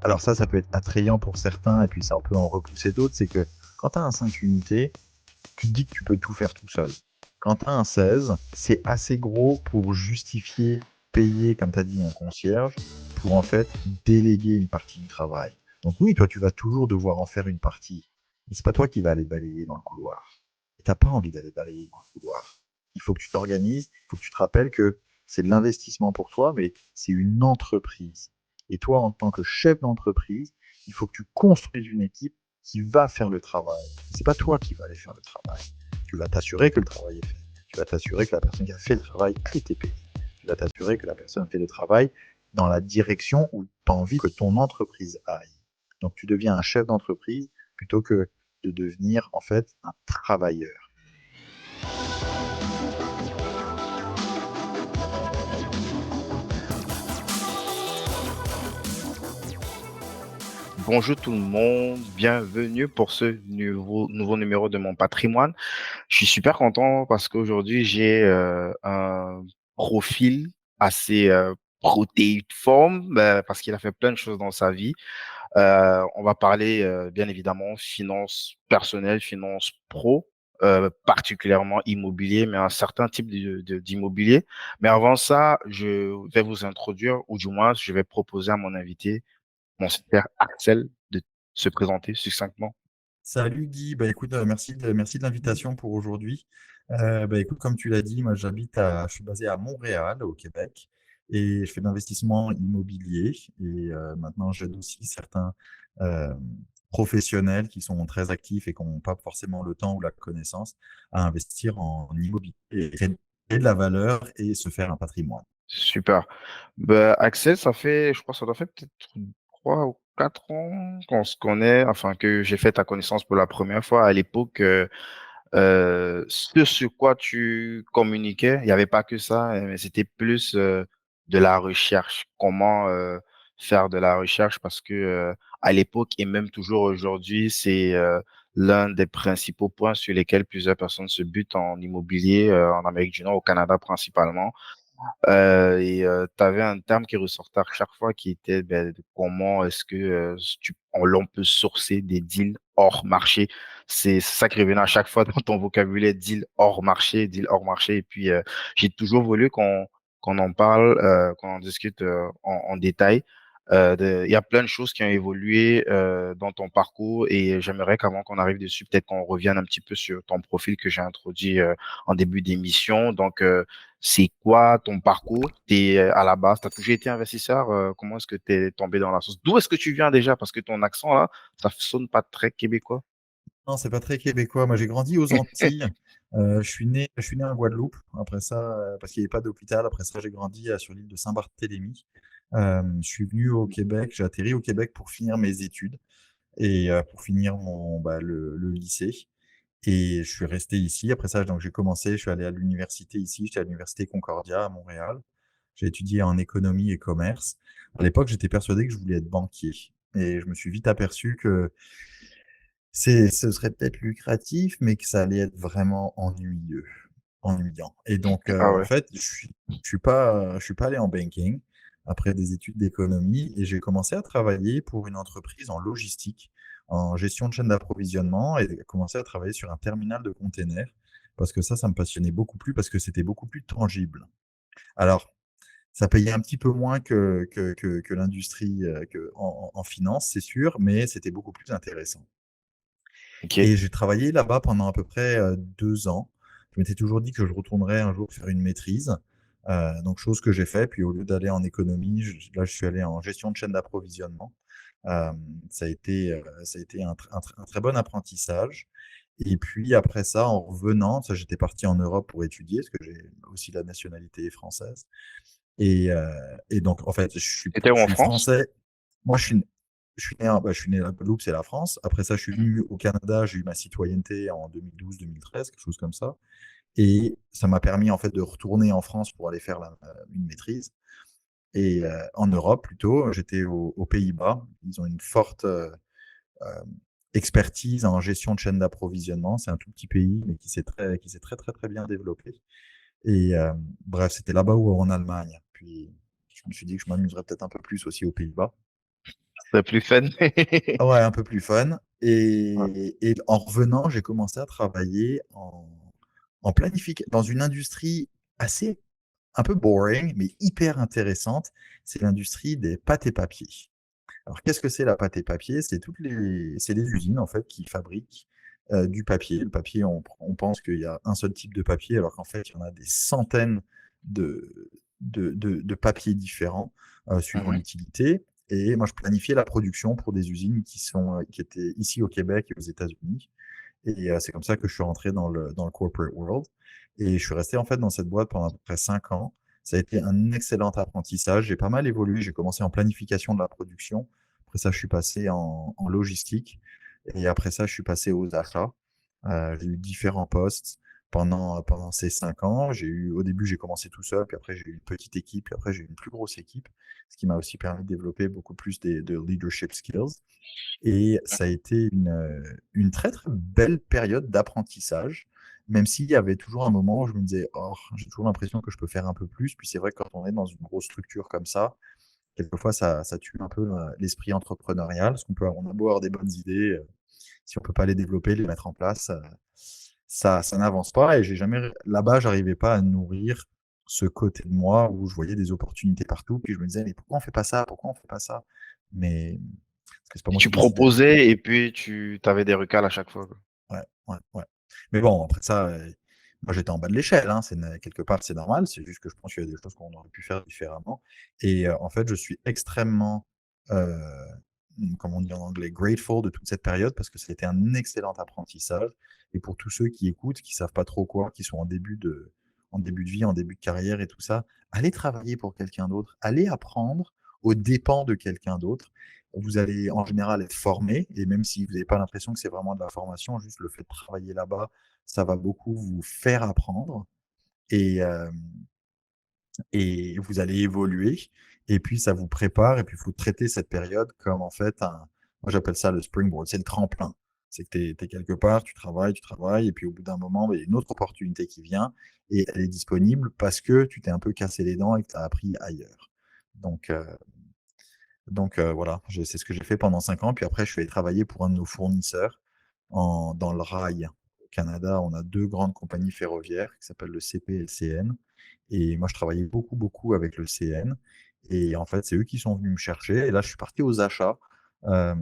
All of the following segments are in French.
Alors ça peut être attrayant pour certains et puis ça peut en repousser d'autres, c'est que quand tu as un 5 unités, tu te dis que tu peux tout faire tout seul. Quand tu as un 16, c'est assez gros pour justifier payer, comme tu as dit, un concierge pour en fait déléguer une partie du travail. Donc oui, toi tu vas toujours devoir en faire une partie. Mais c'est pas toi qui vas aller balayer dans le couloir. Et t'as pas envie d'aller balayer dans le couloir. Il faut que tu t'organises, il faut que tu te rappelles que c'est de l'investissement pour toi, mais c'est une entreprise. Et toi, en tant que chef d'entreprise, il faut que tu construises une équipe qui va faire le travail. C'est pas toi qui vas aller faire le travail. Tu vas t'assurer que le travail est fait. Tu vas t'assurer que la personne qui a fait le travail a été payée. Tu vas t'assurer que la personne fait le travail dans la direction où tu as envie que ton entreprise aille. Donc tu deviens un chef d'entreprise plutôt que de devenir en fait un travailleur. Bonjour tout le monde, bienvenue pour ce nouveau numéro de mon patrimoine. Je suis super content parce qu'aujourd'hui j'ai un profil assez protéiforme parce qu'il a fait plein de choses dans sa vie. On va parler bien évidemment finances personnelles, finances pro, particulièrement immobilier, mais un certain type d'immobilier. Mais avant ça, je vais vous introduire, ou du moins je vais proposer à mon invité mon super Axel de se présenter succinctement. Salut Guy, bah écoute, merci de l'invitation pour aujourd'hui. Bah écoute, comme tu l'as dit, moi je suis basé à Montréal, au Québec, et je fais de l'investissement immobilier. Et maintenant, j'aide aussi certains euh, professionnels qui sont très actifs et qui n'ont pas forcément le temps ou la connaissance à investir en immobilier, et créer de la valeur et se faire un patrimoine. Super. Ben, Axel, ça fait, je crois, que ça doit faire peut-être 3 ou 4 ans qu'on se connaît, enfin que j'ai fait ta connaissance pour la première fois. À l'époque, ce sur quoi tu communiquais, il n'y avait pas que ça, mais c'était plus de la recherche. Comment faire de la recherche parce que à l'époque et même toujours aujourd'hui, c'est l'un des principaux points sur lesquels plusieurs personnes se butent en immobilier en Amérique du Nord, au Canada principalement. Et tu avais un terme qui ressortait à chaque fois qui était ben, comment est-ce que l'on peut sourcer des deals hors marché. C'est ça qui revenait à chaque fois dans ton vocabulaire, deal hors marché, deal hors marché. Et puis, j'ai toujours voulu qu'on en parle, qu'on en discute en détail. Il y a plein de choses qui ont évolué dans ton parcours et j'aimerais qu'avant qu'on arrive dessus, peut-être qu'on revienne un petit peu sur ton profil que j'ai introduit en début d'émission. Donc, c'est quoi ton parcours? T'es à la base, tu as toujours été investisseur. Comment est-ce que tu es tombé dans la sauce? D'où est-ce que tu viens déjà? Parce que ton accent là, ça sonne pas très québécois. Non, c'est pas très québécois. Moi, j'ai grandi aux Antilles. Je suis né en Guadeloupe. Après ça, parce qu'il n'y avait pas d'hôpital. Après ça, j'ai grandi sur l'île de Saint-Barthélemy. Je suis venu au Québec. J'ai atterri au Québec pour finir mes études et pour finir le lycée. Et je suis resté ici. Après ça, donc j'ai commencé. Je suis allé à l'université ici. J'étais à l'université Concordia à Montréal. J'ai étudié en économie et commerce. À l'époque, j'étais persuadé que je voulais être banquier. Et je me suis vite aperçu que ce serait peut-être lucratif, mais que ça allait être vraiment ennuyant. Et donc, Ah en ouais. fait, je suis pas allé en banking après des études d'économie et j'ai commencé à travailler pour une entreprise en logistique, en gestion de chaîne d'approvisionnement et commencé à travailler sur un terminal de containers parce que ça me passionnait beaucoup plus parce que c'était beaucoup plus tangible. Alors, ça payait un petit peu moins que l'industrie, en finance, c'est sûr, mais c'était beaucoup plus intéressant. Ok. Et j'ai travaillé là-bas pendant à peu près 2 ans. Je m'étais toujours dit que je retournerais un jour faire une maîtrise. Donc, chose que j'ai fait. Puis, au lieu d'aller en économie, là, je suis allé en gestion de chaîne d'approvisionnement. Euh, ça a été un très bon apprentissage. Et puis, après ça, en revenant, ça, j'étais parti en Europe pour étudier, parce que j'ai aussi la nationalité française. Et, euh, et donc, en fait, T'étais où je en suis France? français. Moi, je suis né à la Guadeloupe, c'est la France. Après ça, je suis venu au Canada, j'ai eu ma citoyenneté en 2012-2013, quelque chose comme ça. Et ça m'a permis en fait de retourner en France pour aller faire une maîtrise. Et en Europe plutôt, j'étais aux Pays-Bas. Ils ont une forte euh, expertise en gestion de chaîne d'approvisionnement. C'est un tout petit pays, mais qui s'est très bien développé. Et bref, c'était là-bas ou en Allemagne. Puis je me suis dit que je m'amuserais peut-être un peu plus aussi aux Pays-Bas. C'est plus fun. Ouais, un peu plus fun. Ouais. Et en revenant, j'ai commencé à travailler en planification dans une industrie assez un peu boring, mais hyper intéressante. C'est l'industrie des pâtes et papiers. Alors, qu'est-ce que c'est la pâte et papier? C'est des usines en fait qui fabriquent du papier. Le papier, on pense qu'il y a un seul type de papier, alors qu'en fait, il y en a des centaines de, de papiers différents suivant Mhm, l'utilité. Et moi, je planifiais la production pour des usines qui étaient ici au Québec et aux États-Unis. Et c'est comme ça que je suis rentré dans le corporate world. Et je suis resté en fait dans cette boîte pendant à peu près 5 ans. Ça a été un excellent apprentissage. J'ai pas mal évolué. J'ai commencé en planification de la production. Après ça, je suis passé en logistique. Et après ça, je suis passé aux achats. J'ai eu différents postes pendant ces 5 ans. Au début, j'ai commencé tout seul, puis après, j'ai eu une petite équipe, puis après, j'ai eu une plus grosse équipe, ce qui m'a aussi permis de développer beaucoup plus de leadership skills. Et ça a été une très très belle période d'apprentissage, même s'il y avait toujours un moment où je me disais, oh, j'ai toujours l'impression que je peux faire un peu plus. Puis c'est vrai que quand on est dans une grosse structure comme ça, quelquefois ça tue un peu l'esprit entrepreneurial, parce on a beau avoir des bonnes idées, si on peut pas les développer, les mettre en place, ça n'avance pas. Et là-bas, j'arrivais pas à nourrir ce côté de moi où je voyais des opportunités partout. Puis je me disais, mais pourquoi on fait pas ça? Pourquoi on fait pas ça? Mais parce que c'est pas Et moi tu qui décidais. proposais et puis tu avais des recals à chaque fois, quoi. Ouais, ouais, ouais. Mais bon, après ça, moi j'étais en bas de l'échelle, hein, quelque part c'est normal, c'est juste que je pense qu'il y a des choses qu'on aurait pu faire différemment. Et en fait, je suis extrêmement, euh, comme on dit en anglais, grateful de toute cette période parce que c'était un excellent apprentissage. Et pour tous ceux qui écoutent, qui savent pas trop quoi, qui sont en début de vie, en début de carrière et tout ça, allez travailler pour quelqu'un d'autre, allez apprendre aux dépens de quelqu'un d'autre. Vous allez en général être formé, et même si vous n'avez pas l'impression que c'est vraiment de la formation, juste le fait de travailler là-bas, ça va beaucoup vous faire apprendre et, euh, et vous allez évoluer. Et puis ça vous prépare, et puis il faut traiter cette période comme en fait moi j'appelle ça le springboard, c'est le tremplin. C'est que tu es quelque part, tu travailles, et puis au bout d'un moment, il y a une autre opportunité qui vient, et elle est disponible parce que tu t'es un peu cassé les dents et que tu as appris ailleurs. Donc, voilà, c'est ce que j'ai fait pendant 5 ans. Puis après, je suis allé travailler pour un de nos fournisseurs dans le rail. Au Canada, on a deux grandes compagnies ferroviaires qui s'appellent le CP et le CN. Et moi, je travaillais beaucoup, beaucoup avec le CN. Et en fait, c'est eux qui sont venus me chercher. Et là, je suis parti aux achats euh,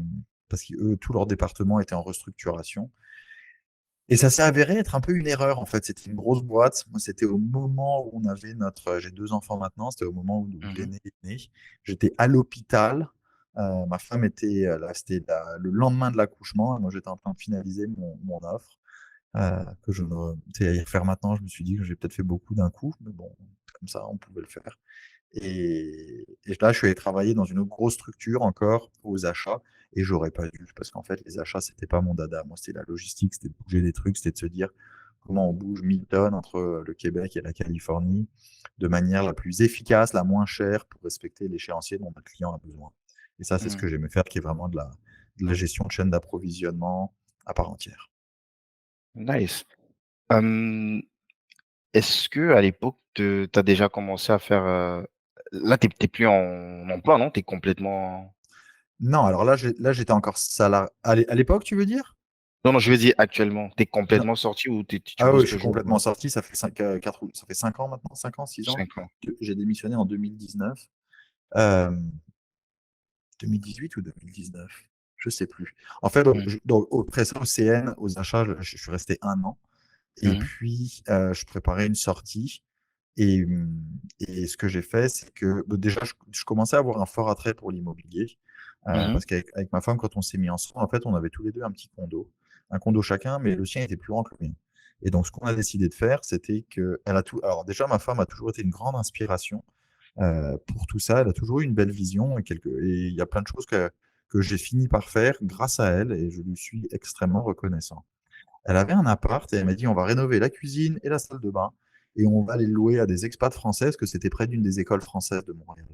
parce qu'eux, tout leur département était en restructuration. Et ça s'est avéré être un peu une erreur, en fait. C'était une grosse boîte. Moi, c'était au moment où on avait j'ai 2 enfants maintenant, c'était au moment où Mhm, l'aîné est né. J'étais à l'hôpital. Ma femme était là, c'était le lendemain de l'accouchement. Et moi, j'étais en train de finaliser mon offre. Que je ne, tu sais, à y refaire maintenant, je me suis dit que j'ai peut-être fait beaucoup d'un coup, mais bon, comme ça, on pouvait le faire. Et là, je suis allé travailler dans une autre grosse structure encore aux achats, et j'aurais pas dû, parce qu'en fait, les achats, c'était pas mon dada. Moi, c'était la logistique, c'était de bouger des trucs, c'était de se dire comment on bouge 1000 tonnes entre le Québec et la Californie de manière la plus efficace, la moins chère, pour respecter l'échéancier dont notre client a besoin. Et ça, c'est ce mhm. que j'aimais faire, qui est vraiment de la gestion de chaîne d'approvisionnement à part entière. Nice. Hum, Est-ce que à l'époque, tu as déjà commencé à faire là, t'es plus en emploi, non? Tu es complètement. Non, alors là, j'étais encore salarié. À l'époque, tu veux dire? Non, non, je veux dire actuellement. Tu es Non. complètement sorti ou tu Ah oui, bosses je suis toujours complètement sorti. Ça fait 5 ans maintenant, 5 ans, 6 ans. 5 ans? J'ai démissionné en 2019. Euh, 2018 ou 2019? Je sais plus. En fait, donc, Mhm, auprès ça, au CN, aux achats, je suis resté 1 an. Et mhm, puis, je préparais une sortie. Et ce que j'ai fait, c'est que déjà, je commençais à avoir un fort attrait pour l'immobilier. mhm, Parce qu'avec ma femme, quand on s'est mis ensemble, en fait, on avait tous les deux un petit condo. Un condo chacun, mais le sien était plus grand que le mien. Et donc, ce qu'on a décidé de faire, c'était que elle a tout. Alors, déjà, ma femme a toujours été une grande inspiration pour tout ça. Elle a toujours eu une belle vision et il y a plein de choses que j'ai fini par faire grâce à elle, et je lui suis extrêmement reconnaissant. Elle avait un appart et elle m'a dit on va rénover la cuisine et la salle de bain et on va les louer à des expats françaises, que c'était près d'une des écoles françaises de Montréal,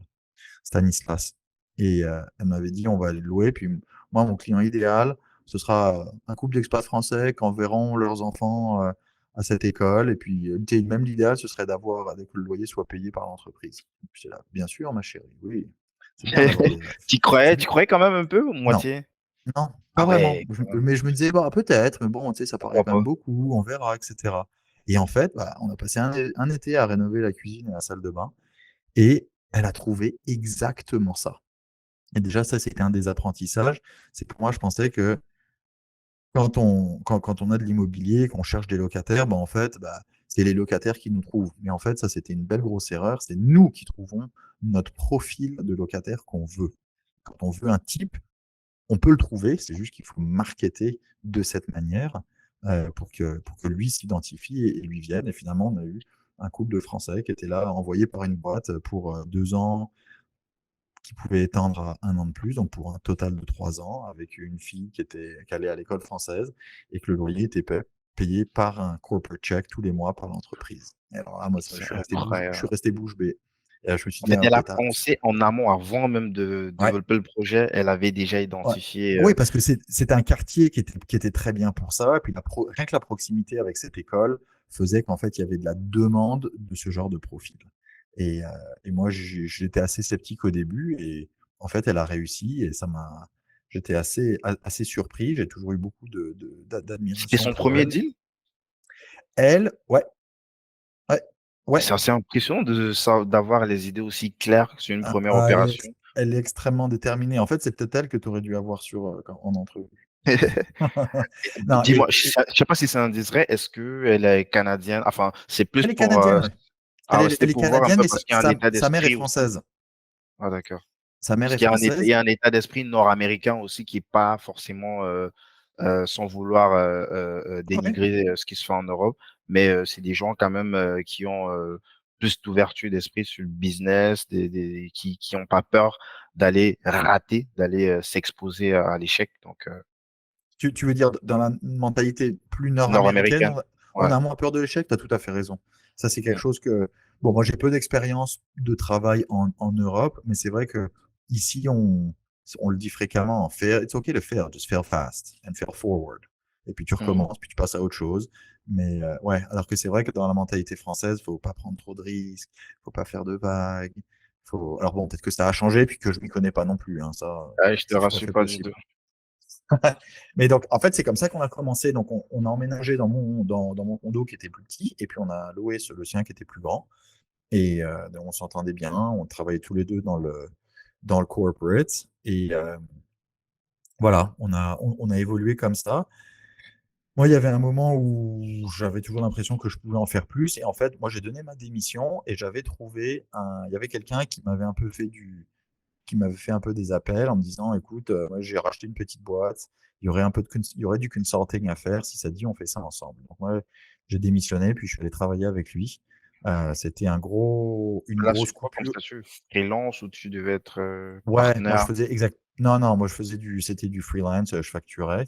Stanislas. Et elle m'avait dit on va les louer. Puis moi, mon client idéal, ce sera un couple d'expats français qui enverront leurs enfants à cette école. Et puis même l'idéal, ce serait d'avoir que le loyer soit payé par l'entreprise. Puis là, bien sûr, ma chérie, oui. C'est bien d'avoir des rêves. C'est Tu bien. croyais quand même un peu ou Non, moitié? non, pas Ah vraiment. ouais, quand même. Mais je me disais, bah, peut-être, mais bon, tu sais, ça paraît Pourquoi quand même pas? beaucoup, on verra, etc. Et en fait, bah, on a passé un été à rénover la cuisine et la salle de bain, et elle a trouvé exactement ça. Et déjà, ça, c'était un des apprentissages. C'est que moi, je pensais que quand on a de l'immobilier, qu'on cherche des locataires, bah, en fait, bah, c'est les locataires qui nous trouvent. Mais en fait, ça, c'était une belle grosse erreur. C'est nous qui trouvons notre profil de locataire qu'on veut. Quand on veut un type, on peut le trouver, c'est juste qu'il faut marketer de cette manière pour que lui s'identifie et lui vienne. Et finalement, on a eu un couple de Français qui était là, envoyé par une boîte pour 2 ans, qui pouvait étendre à 1 an de plus, donc pour un total de 3 ans, avec une fille qui allait à l'école française et que le loyer était payé par un corporate check tous les mois par l'entreprise. Et alors là, moi, ça, C'est je suis incroyable. resté bouche bée. Et là, je me suis En dit, fait, ah, elle a ok, pensé en amont, avant même de ouais, développer le projet, elle avait déjà ouais. identifié, Oui, parce que c'était un quartier qui était très bien pour ça. Et puis rien que la proximité avec cette école faisait qu'en fait, il y avait de la demande de ce genre de profil. Et, euh, et moi, j'étais assez sceptique au début. Et en fait, elle a réussi. Et j'étais assez surpris. J'ai toujours eu beaucoup c'était d'admiration son pour premier elle. deal. Elle, ouais, ouais, ouais. C'est assez impressionnant d'avoir les idées aussi claires sur une Ah, première ah, opération. elle est extrêmement déterminée. En fait, c'est peut-être elle que tu aurais dû avoir en entrevue. Non, Dis-moi, je sais pas si c'est indiscret, est-ce que elle est canadienne? Enfin, c'est plus elle est pour, canadienne, ouais. ah ouais, c'était Elle est pour voir un canadienne, peu mais parce qu'il y a un état sa mère est d'esprit aussi. française. Ah d'accord. Sa mère Parce est qu'il y a il y française. a un état d'esprit nord-américain aussi qui est pas forcément, sans vouloir, Ouais. dénigrer, ce qui se fait en Europe, mais c'est des gens quand même, qui ont, plus d'ouverture d'esprit sur le business, qui ont pas peur d'aller rater, d'aller, s'exposer à l'échec, donc Tu veux dire, dans la mentalité plus nord-américaine, nord-américaine. on Ouais. a moins peur de l'échec, tu as tout à fait raison. Ça, c'est quelque Mmh. chose que... Bon, moi, j'ai peu d'expérience de travail en Europe, mais c'est vrai que ici, on le dit fréquemment, it's okay to fail, just fail fast and fail forward. Et puis tu Mmh. recommences, puis tu passes à autre chose. Mais ouais, alors que c'est vrai que dans la mentalité française, faut pas prendre trop de risques, faut pas faire de vagues. Alors bon, peut-être que ça a changé, puis que je m'y connais pas non plus, hein, ça, Ouais, je te c'est tout à rassure fait pas du possible. tout. Mais donc, en fait, c'est comme ça qu'on a commencé. Donc, on a emménagé dans mon condo qui était plus petit, et puis on a loué le sien qui était plus grand. Et donc on s'entendait bien, on travaillait tous les deux dans le corporate. Et voilà, on a évolué comme ça. Moi, il y avait un moment où j'avais toujours l'impression que je pouvais en faire plus. Et en fait, moi, j'ai donné ma démission et j'avais trouvé il y avait quelqu'un qui m'avait fait un peu des appels en me disant, écoute, moi, j'ai racheté une petite boîte, il y aurait du consulting à faire, si ça te dit, on fait ça ensemble. Donc moi, j'ai démissionné, puis je suis allé travailler avec lui. C'était une Là, grosse c'est quoi comme coupure. statut? Freelance ou tu devais être, Ouais, moi je partenaire? faisais exact. Non, non, moi je faisais c'était du freelance, je facturais.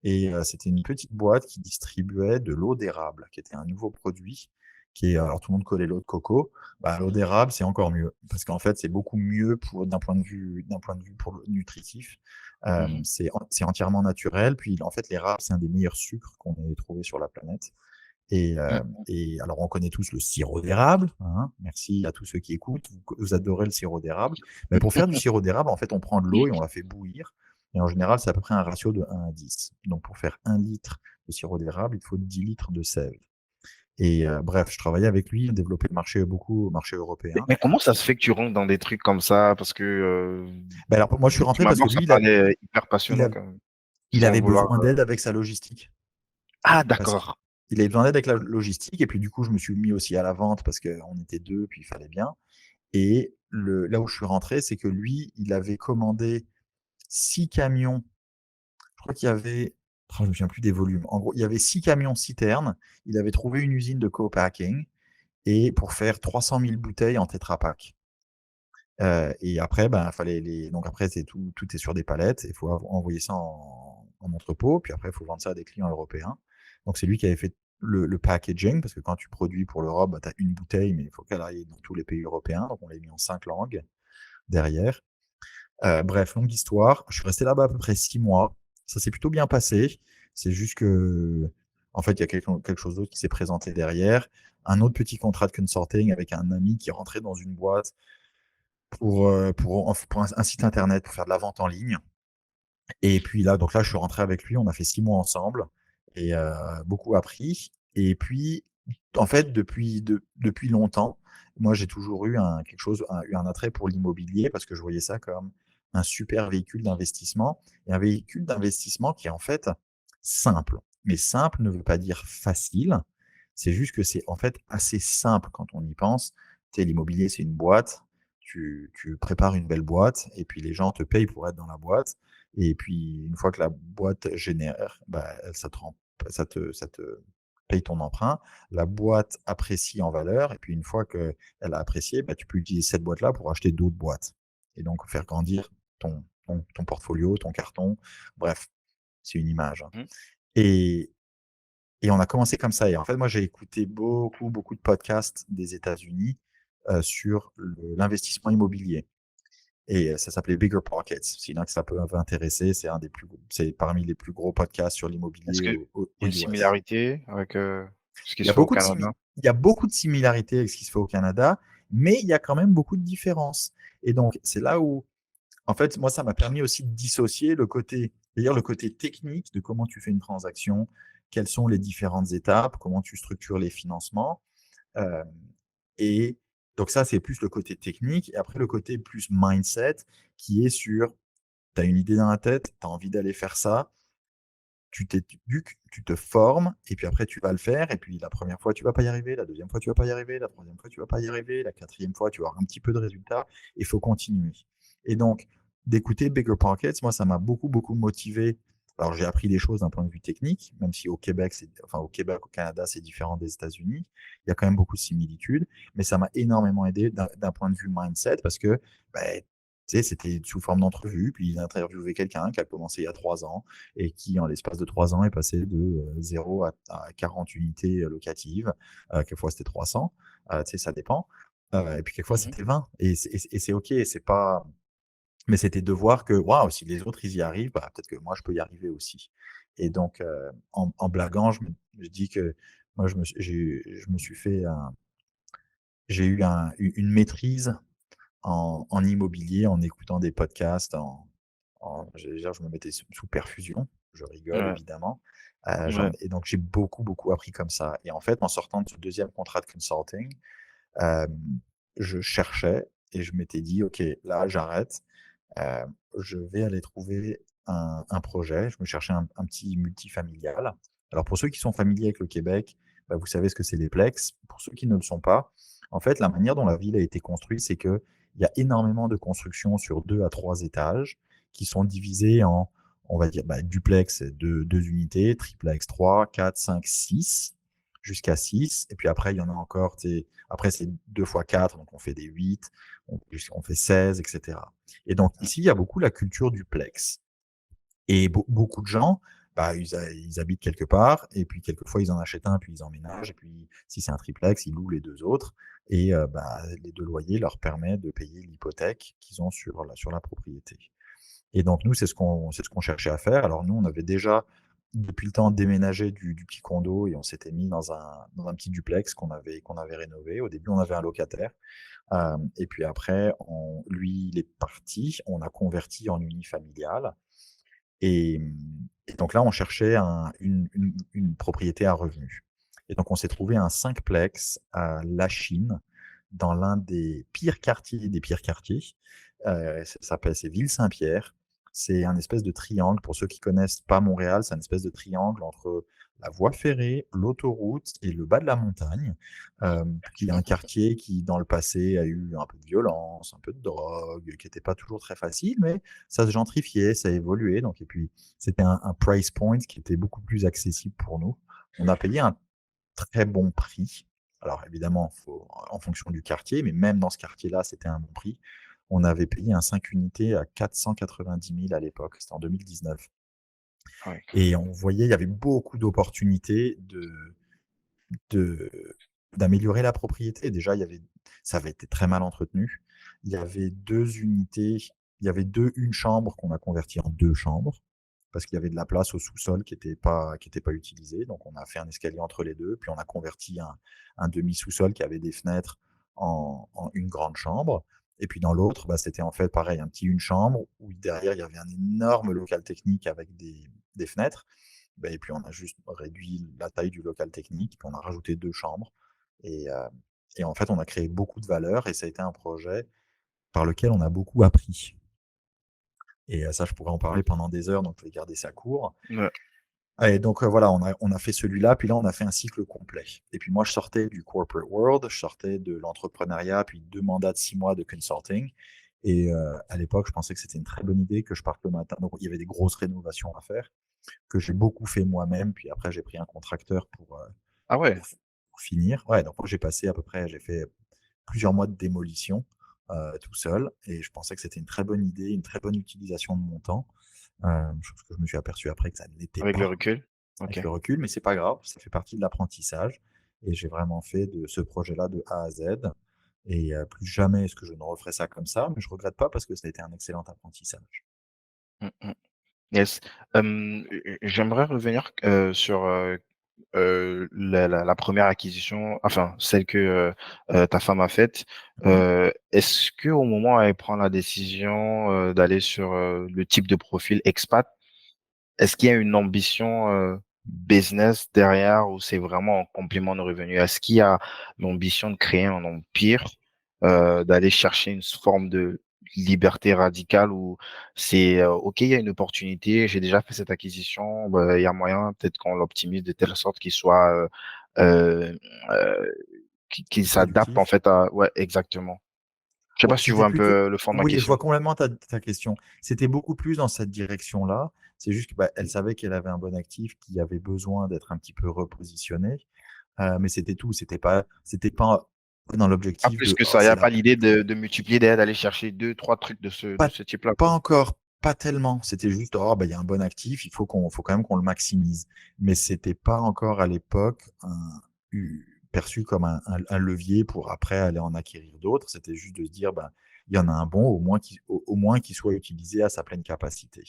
Et c'était une petite boîte qui distribuait de l'eau d'érable, qui était un nouveau produit. Alors tout le monde connaît l'eau de coco. Bah, l'eau d'érable, c'est encore mieux. Parce qu'en fait, c'est beaucoup mieux d'un point de vue pour le nutritif. Mmh. C'est entièrement naturel. Puis en fait, l'érable, c'est un des meilleurs sucres qu'on ait trouvé sur la planète. Mmh. Et alors, on connaît tous le sirop d'érable, hein. Merci à tous ceux qui écoutent. Vous adorez le sirop d'érable. Mais pour faire du sirop d'érable, en fait, on prend de l'eau et on la fait bouillir. Et en général, c'est à peu près un ratio de 1 à 10. Donc, pour faire 1 litre de sirop d'érable, il faut 10 litres de sève. Et bref, je travaillais avec lui, on développait beaucoup au marché européen. Mais comment ça se fait que tu rentres dans des trucs comme ça? Parce que, Ben alors, moi, je suis de rentré prime parce que abord, ça lui, paraît, hyper il, passionnant a- quand même, il sans avait vouloir, besoin d'aide avec sa logistique. ah Parce d'accord. qu'il avait besoin d'aide avec la logistique. Et puis, du coup, je me suis mis aussi à la vente parce qu'on était deux, puis il fallait bien. Et là où je suis rentré, c'est que lui, il avait commandé 6 camions. Je crois qu'il y avait, je ne me souviens plus des volumes. En gros, il y avait 6 camions citernes. Il avait trouvé une usine de co-packing et pour faire 300 000 bouteilles en Tetra Pak. Et après, ben, donc après, tout est sur des palettes. Il faut envoyer ça en entrepôt. Puis après, il faut vendre ça à des clients européens. Donc c'est lui qui avait fait le packaging, parce que quand tu produis pour l'Europe, ben, tu as une bouteille, mais il faut qu'elle aille dans tous les pays européens. Donc on l'a mis en 5 langues derrière. Bref, longue histoire. Je suis resté là-bas à peu près 6 mois. Ça s'est plutôt bien passé. C'est juste que, en fait, il y a quelque chose d'autre qui s'est présenté derrière. Un autre petit contrat de consulting avec un ami qui est rentré dans une boîte pour un site internet, pour faire de la vente en ligne. Et puis là, donc là, je suis rentré avec lui, on a fait 6 mois ensemble et beaucoup appris. Et puis, en fait, depuis longtemps, moi, j'ai toujours eu eu un attrait pour l'immobilier parce que je voyais ça comme un super véhicule d'investissement et un véhicule d'investissement qui est en fait simple. Mais simple ne veut pas dire facile. C'est juste que c'est en fait assez simple quand on y pense. Tu sais, l'immobilier, c'est une boîte. Tu prépares une belle boîte et puis les gens te payent pour être dans la boîte. Et puis, une fois que la boîte génère, bah, ça te paye ton emprunt. La boîte apprécie en valeur. Et puis, une fois qu'elle a apprécié, bah, tu peux utiliser cette boîte-là pour acheter d'autres boîtes. Et donc, faire grandir ton portfolio, ton carton. Bref, c'est une image, hein. Mmh. Et, et on a commencé comme ça. Et en fait, moi, j'ai écouté beaucoup de podcasts des États-Unis sur l'investissement immobilier. Et ça s'appelait Bigger Pockets. Sinon que ça peut intéresser, c'est parmi les plus gros podcasts sur Est-ce l'immobilier qu'il aux y a une US. similarité avec, ce qui Il y a se fait au beaucoup de Canada? simi il y a beaucoup de similarités avec ce qui se fait au Canada, mais il y a quand même beaucoup de différences. Et donc, c'est là où, en fait, moi, ça m'a permis aussi de dissocier le côté technique de comment tu fais une transaction, quelles sont les différentes étapes, comment tu structures les financements. Euh, et donc ça, c'est plus le côté technique. Et après, le côté plus mindset, qui est sur tu as une idée dans la tête, tu as envie d'aller faire ça, tu t'éduques, tu te formes, et puis après tu vas le faire, et puis la première fois tu vas pas y arriver, la deuxième fois tu vas pas y arriver, la troisième fois tu vas pas y arriver, la quatrième fois tu vas avoir un petit peu de résultats, et il faut continuer. Et donc, d'écouter Bigger Pockets, moi ça m'a beaucoup motivé. Alors j'ai appris des choses d'un point de vue technique, même si au Québec, au Canada, c'est différent des États-Unis. Il y a quand même beaucoup de similitudes, mais ça m'a énormément aidé d'un point de vue mindset parce que ben, tu sais, c'était sous forme d'entrevue, puis ils interviewaient quelqu'un qui a commencé il y a 3 ans et qui, en l'espace de 3 ans, est passé de 0 à 40 unités locatives. Quelquefois, c'était 300. Tu sais, ça dépend. Et puis, quelquefois, Mmh. c'était 20. Et c'est OK. C'est pas... Mais c'était de voir que, waouh, si les autres, ils y arrivent, bah, peut-être que moi, je peux y arriver aussi. Et donc, en blaguant, je dis que moi, je me suis fait j'ai eu une maîtrise en immobilier, en écoutant des podcasts, j'allais dire, je me mettais sous perfusion. Je rigole Ouais, évidemment. ouais. Et donc j'ai beaucoup appris comme ça. Et en fait, en sortant de ce deuxième contrat de consulting, hem, je cherchais et je m'étais dit: «OK, là j'arrête, heu, je vais aller trouver un projet». Je me cherchais un petit multifamilial. Alors pour ceux qui sont familiers avec le Québec, bah, vous savez ce que c'est les plex. Pour ceux qui ne le sont pas, en fait, la manière dont la ville a été construite, c'est qu'il y a énormément de constructions sur 2 à 3 étages qui sont divisées en, on va dire, bah, duplex, 2 unités, triplex 3, 4, 5, 6, jusqu'à 6. Et puis après, il y en a encore, après c'est 2 fois 4, donc on fait des 8, on fait 16, etc. Et donc ici, il y a beaucoup la culture du plex. Et beaucoup de gens, bah, ils habitent quelque part et puis quelquefois ils en achètent un, puis ils emménagent et puis si c'est un triplex, ils louent les 2 autres et bah, les 2 loyers leur permettent de payer l'hypothèque qu'ils ont sur la propriété. Et donc nous, c'est ce qu'on cherchait à faire. Alors nous, on avait déjà depuis le temps déménagé du petit condo et on s'était mis dans un petit duplex qu'on avait rénové. Au début, on avait un locataire, et puis après lui, il est parti, on a converti en unifamilial et et donc là, on cherchait une propriété à revenus. Et donc on s'est trouvé un cinqplex à Lachine, dans l'un des pires quartiers des pires quartiers. C'est Ville-Saint-Pierre. C'est un espèce de triangle. Pour ceux qui connaissent pas Montréal, c'est un espèce de triangle entre la voie ferrée, l'autoroute et le bas de la montagne, qui est un quartier qui, dans le passé, a eu un peu de violence, un peu de drogue, qui était pas toujours très facile, mais ça se gentrifiait, ça évoluait. Donc, et puis, c'était un price point qui était beaucoup plus accessible pour nous. On a payé un très bon prix. Alors évidemment, en fonction du quartier, mais même dans ce quartier-là, c'était un bon prix. On avait payé un 5 unités à 490 000 à l'époque, c'était en 2019. Ouais. Et on voyait, il y avait beaucoup d'opportunités de, d'améliorer la propriété. Déjà, ça avait été très mal entretenu. Il y avait 2 unités, il y avait une chambre qu'on a convertie en 2 chambres parce qu'il y avait de la place au sous-sol qui était pas utilisée. Donc, on a fait un escalier entre les deux, puis on a converti un demi-sous-sol qui avait des fenêtres en une grande chambre. Et puis dans l'autre, bah, c'était en fait pareil, une chambre où derrière il y avait un énorme local technique avec des fenêtres. Bah, et puis on a juste réduit la taille du local technique, puis on a rajouté 2 chambres et heu et en fait on a créé beaucoup de valeur et ça a été un projet par lequel on a beaucoup appris. Et ça je pourrais en parler pendant des heures, donc je vais garder ça court. Ouais. Et donc voilà, on a fait celui-là, puis là on a fait un cycle complet. Et puis moi je sortais du corporate world, je sortais de l'entrepreneuriat, puis 2 mandats de 6 mois de consulting. Et à l'époque, je pensais que c'était une très bonne idée que je parte le matin. Donc il y avait des grosses rénovations à faire, que j'ai beaucoup fait moi-même, puis après j'ai pris un contracteur Ah ouais, pour pour finir. Ouais, donc moi j'ai fait plusieurs mois de démolition, tout seul, et je pensais que c'était une très bonne idée, une très bonne utilisation de mon temps. Chose que je me suis aperçu après que ça ne l'était avec le pas, recul. Ok. avec le recul, mais c'est pas grave, ça fait partie de l'apprentissage et j'ai vraiment fait de ce projet-là de A à Z. Et plus jamais est-ce que je ne referai ça comme ça, mais je regrette pas parce que ça a été un excellent apprentissage. Mm, mm. Yes. J'aimerais revenir sur la première acquisition, enfin celle que ta femme a faite. Mmh. Est-ce que au moment où elle prend la décision d'aller sur le type de profil expat, est-ce qu'il y a une ambition business derrière ou c'est vraiment un complément de revenu? Est-ce qu'il y a l'ambition de créer un empire, d'aller chercher une forme de liberté radicale ou c'est OK, il y a une opportunité, j'ai déjà fait cette acquisition, bah, il y a moyen peut-être qu'on l'optimise de telle sorte qu'il soit euh, euh, qu'il s'adapte en Productif. fait à ouais exactement. Je sais pas Ouais, si tu c'était vois un plutôt peu le fond de ma oui, je question. vois complètement ta question. C'était beaucoup plus dans cette direction-là. C'est juste que, bah, elle savait qu'elle avait un bon actif qui avait besoin d'être un petit peu repositionné, mais c'était tout. C'était pas dans Pas l'objectif plus de: que «Oh, ça, il y c'est a la». pas l'idée de multiplier derrière, d'aller chercher deux trois trucs de Pas ce type-là, pas quoi. encore, pas tellement. C'était juste: «Oh, bah, il y a un bon actif, il faut quand même qu'on le maximise». Mais c'était pas encore à l'époque perçu comme un levier pour après aller en acquérir d'autres. C'était juste de se dire: «Ben, il y en a un bon, au moins qu'il soit utilisé à sa pleine capacité».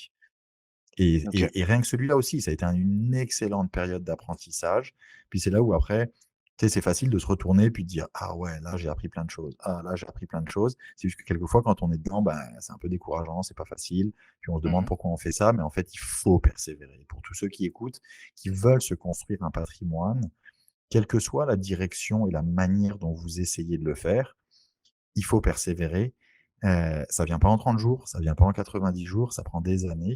Et OK. et et rien que celui-là aussi, ça a été une excellente période d'apprentissage. Puis c'est là où après, tu sais, c'est facile de se retourner puis de dire: «Ah ouais, là j'ai appris plein de choses. Ah là j'ai appris plein de choses». C'est juste que quelquefois quand on est dedans, ben, c'est un peu décourageant, c'est pas facile. Puis on se demande Mmh. pourquoi on fait ça, mais en fait, il faut persévérer. Pour tous ceux qui écoutent, qui veulent se construire un patrimoine, quelle que soit la direction et la manière dont vous essayez de le faire, il faut persévérer. Ça vient pas en 30 jours, ça vient pas en 90 jours, ça prend des années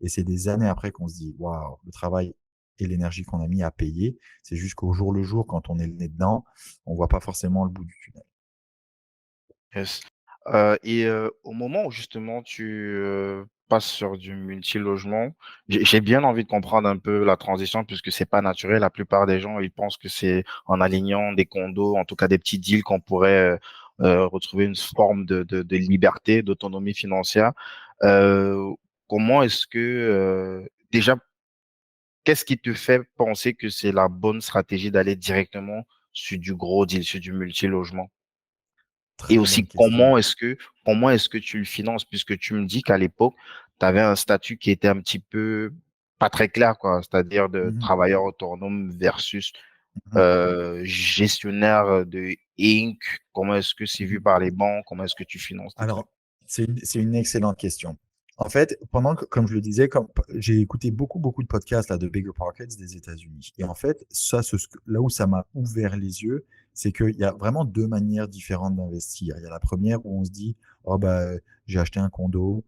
et c'est des années après qu'on se dit: «Waouh, le travail et l'énergie qu'on a mis à payer». C'est juste qu'au jour le jour, quand on est le nez dedans, on voit pas forcément le bout du tunnel. Yes. Et au moment où justement tu, passes sur du multi-logement, j'ai bien envie de comprendre un peu la transition puisque c'est pas naturel. La plupart des gens, ils pensent que c'est en alignant des condos, en tout cas des petits deals qu'on pourrait, retrouver une forme de liberté, d'autonomie financière. Heu, Comment est-ce que, déjà, qu'est-ce qui te fait penser que c'est la bonne stratégie d'aller directement sur du gros deal, sur du multi-logement? Et Très bonne aussi, question. comment est-ce que tu le finances? Puisque tu me dis qu'à l'époque, tu avais un statut qui était un petit peu pas très clair, quoi. C'est-à-dire de Mmh mh. travailleur autonome versus Mmh. gestionnaire de Inc. Comment est-ce que c'est vu Mmh. par les banques? Comment est-ce que tu finances tes trucs? Alors, c'est une excellente question. En fait, pendant que comme je le disais, comme j'ai écouté beaucoup, beaucoup de podcasts là de Bigger Pockets des États-Unis et en fait, ça, ce là où ça m'a ouvert les yeux, c'est qu'il y a vraiment 2 manières différentes d'investir. Il y a la première où on se dit: «Oh bah, j'ai acheté un condo,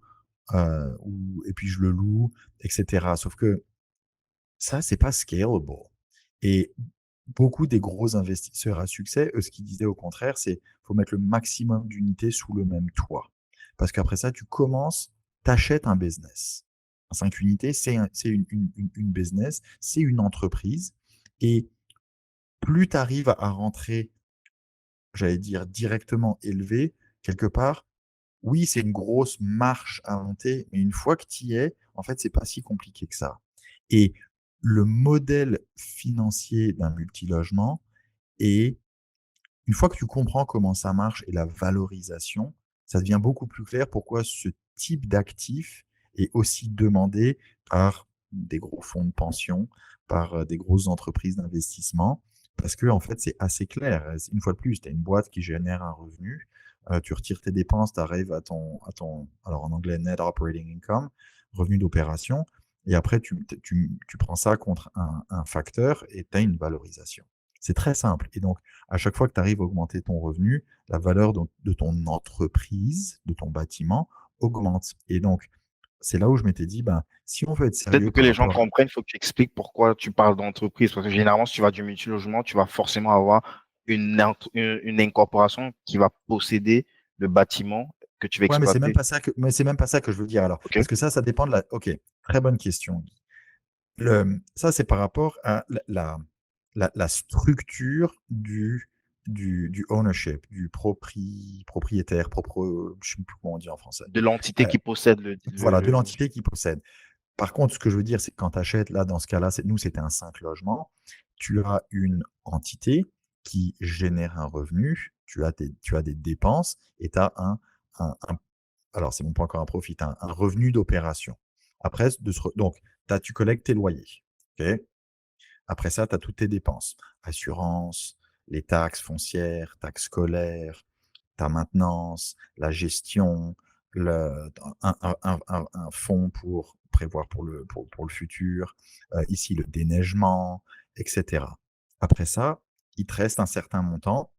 ou et puis je le loue et cetera». Sauf que ça, c'est pas scalable et beaucoup des gros investisseurs à succès, eux, ce qu'ils disaient au contraire, c'est: «Faut mettre le maximum d'unités sous le même toit». Parce qu'après ça, tu commences, t'achètes un business. 5 unités, c'est une business, c'est une entreprise et plus tu arrives à rentrer, j'allais dire directement élevé, quelque part, oui, c'est une grosse marche à monter, mais une fois que tu y es, en fait, c'est pas si compliqué que ça. Et le modèle financier d'un multilogement est une fois que tu comprends comment ça marche et la valorisation, ça devient beaucoup plus clair pourquoi ce type d'actif est aussi demandé par des gros fonds de pension, par, des grosses entreprises d'investissement. Parce que en fait, c'est assez clair. Une fois de plus, tu as une boîte qui génère un revenu, tu retires tes dépenses, tu arrives alors en anglais, net operating income, revenu d'opération, et après, tu prends ça contre un facteur et tu as une valorisation. C'est très simple. Et donc, à chaque fois que tu arrives à augmenter ton revenu, la valeur de ton entreprise, de ton bâtiment, augmente. Et donc, c'est là où je m'étais dit, ben, si on veut être Peut-être sérieux pour que par les gens rapport. comprennent, il faut que tu expliques pourquoi tu parles d'entreprise. Parce que généralement, si tu vas du multilogement, tu vas forcément avoir une incorporation qui va posséder le bâtiment que tu vas Ouais, mais c'est même exploiter. pas ça mais c'est même pas ça que je veux dire alors. OK? Parce que ça dépend de la. Ok, très bonne question. Ça, c'est par rapport à la structure du ownership, du propriétaire, je sais plus comment on dit en français. De l'entité Euh, qui possède voilà, de l'entité qui possède. Par contre, ce que je veux dire, c'est que quand tu achètes, là, dans ce cas-là, nous, c'était un 5 logements, tu as une entité qui génère un revenu, tu as des dépenses et tu as alors c'est bon pas encore un profit, un revenu d'opération. Après, donc, tu collectes tes loyers. Ok. Après ça, tu as toutes tes dépenses. Assurance, les taxes foncières, taxes scolaires, ta maintenance, la gestion, un fonds pour prévoir pour le futur, ici le déneigement, etc. Après ça, il te reste un certain montant.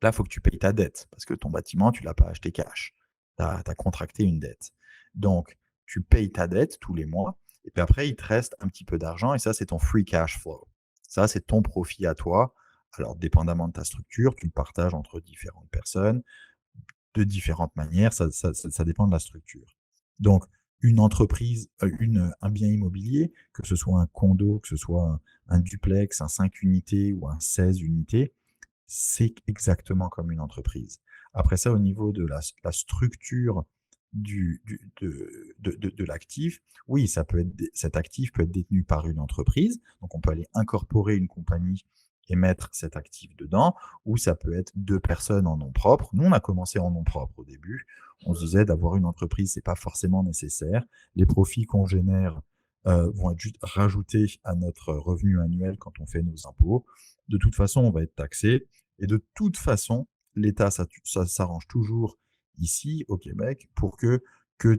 Là, il faut que tu payes ta dette parce que ton bâtiment, tu ne l'as pas acheté cash. Tu as contracté une dette. Donc, tu payes ta dette tous les mois et puis après, il te reste un petit peu d'argent et ça, c'est ton free cash flow. Ça, c'est ton profit à toi. Alors, dépendamment de ta structure, tu le partages entre différentes personnes de différentes manières, ça dépend de la structure. Donc, une entreprise, un bien immobilier, que ce soit un condo, que ce soit un duplex, un 5 unités ou un 16 unités, c'est exactement comme une entreprise. Après ça, au niveau de la structure de l'actif, oui, cet actif peut être détenu par une entreprise, donc on peut aller incorporer une compagnie et mettre cet actif dedans, ou ça peut être deux personnes en nom propre. Nous, on a commencé en nom propre au début. On se disait d'avoir une entreprise, c'est pas forcément nécessaire. Les profits qu'on génère vont être juste rajoutés à notre revenu annuel quand on fait nos impôts. De toute façon, on va être taxé. Et de toute façon, l'État, ça s'arrange toujours ici au Québec pour que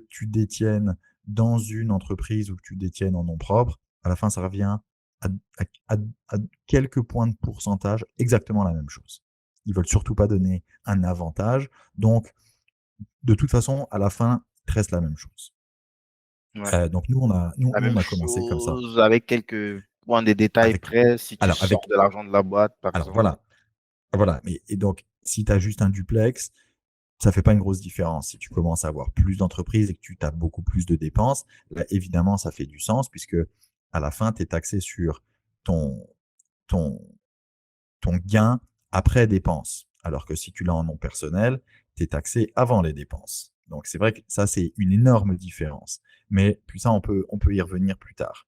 tu détiennes dans une entreprise ou que tu détiennes en nom propre, à la fin, ça revient à, à- à quelques points de pourcentage exactement la même chose. Ils veulent surtout pas donner un avantage. Donc, de toute façon, à la fin, il te reste la même chose. Ouais. Donc, nous, La on même a commencé comme ça. chose avec quelques points de détails Avec, près si tu alors, sors de l'argent de la boîte, par exemple. voilà. Voilà. Et donc, si tu as juste un duplex, ça fait pas une grosse différence. Si tu commences à avoir plus d'entreprises et que tu as beaucoup plus de dépenses, là, évidemment, ça fait du sens puisque à la fin, tu es taxé sur ton, ton, ton gain après dépenses. Alors que si tu l'as en nom personnel, tu es taxé avant les dépenses. Donc, c'est vrai que ça, c'est une énorme différence. Mais puis ça, on peut y revenir plus tard.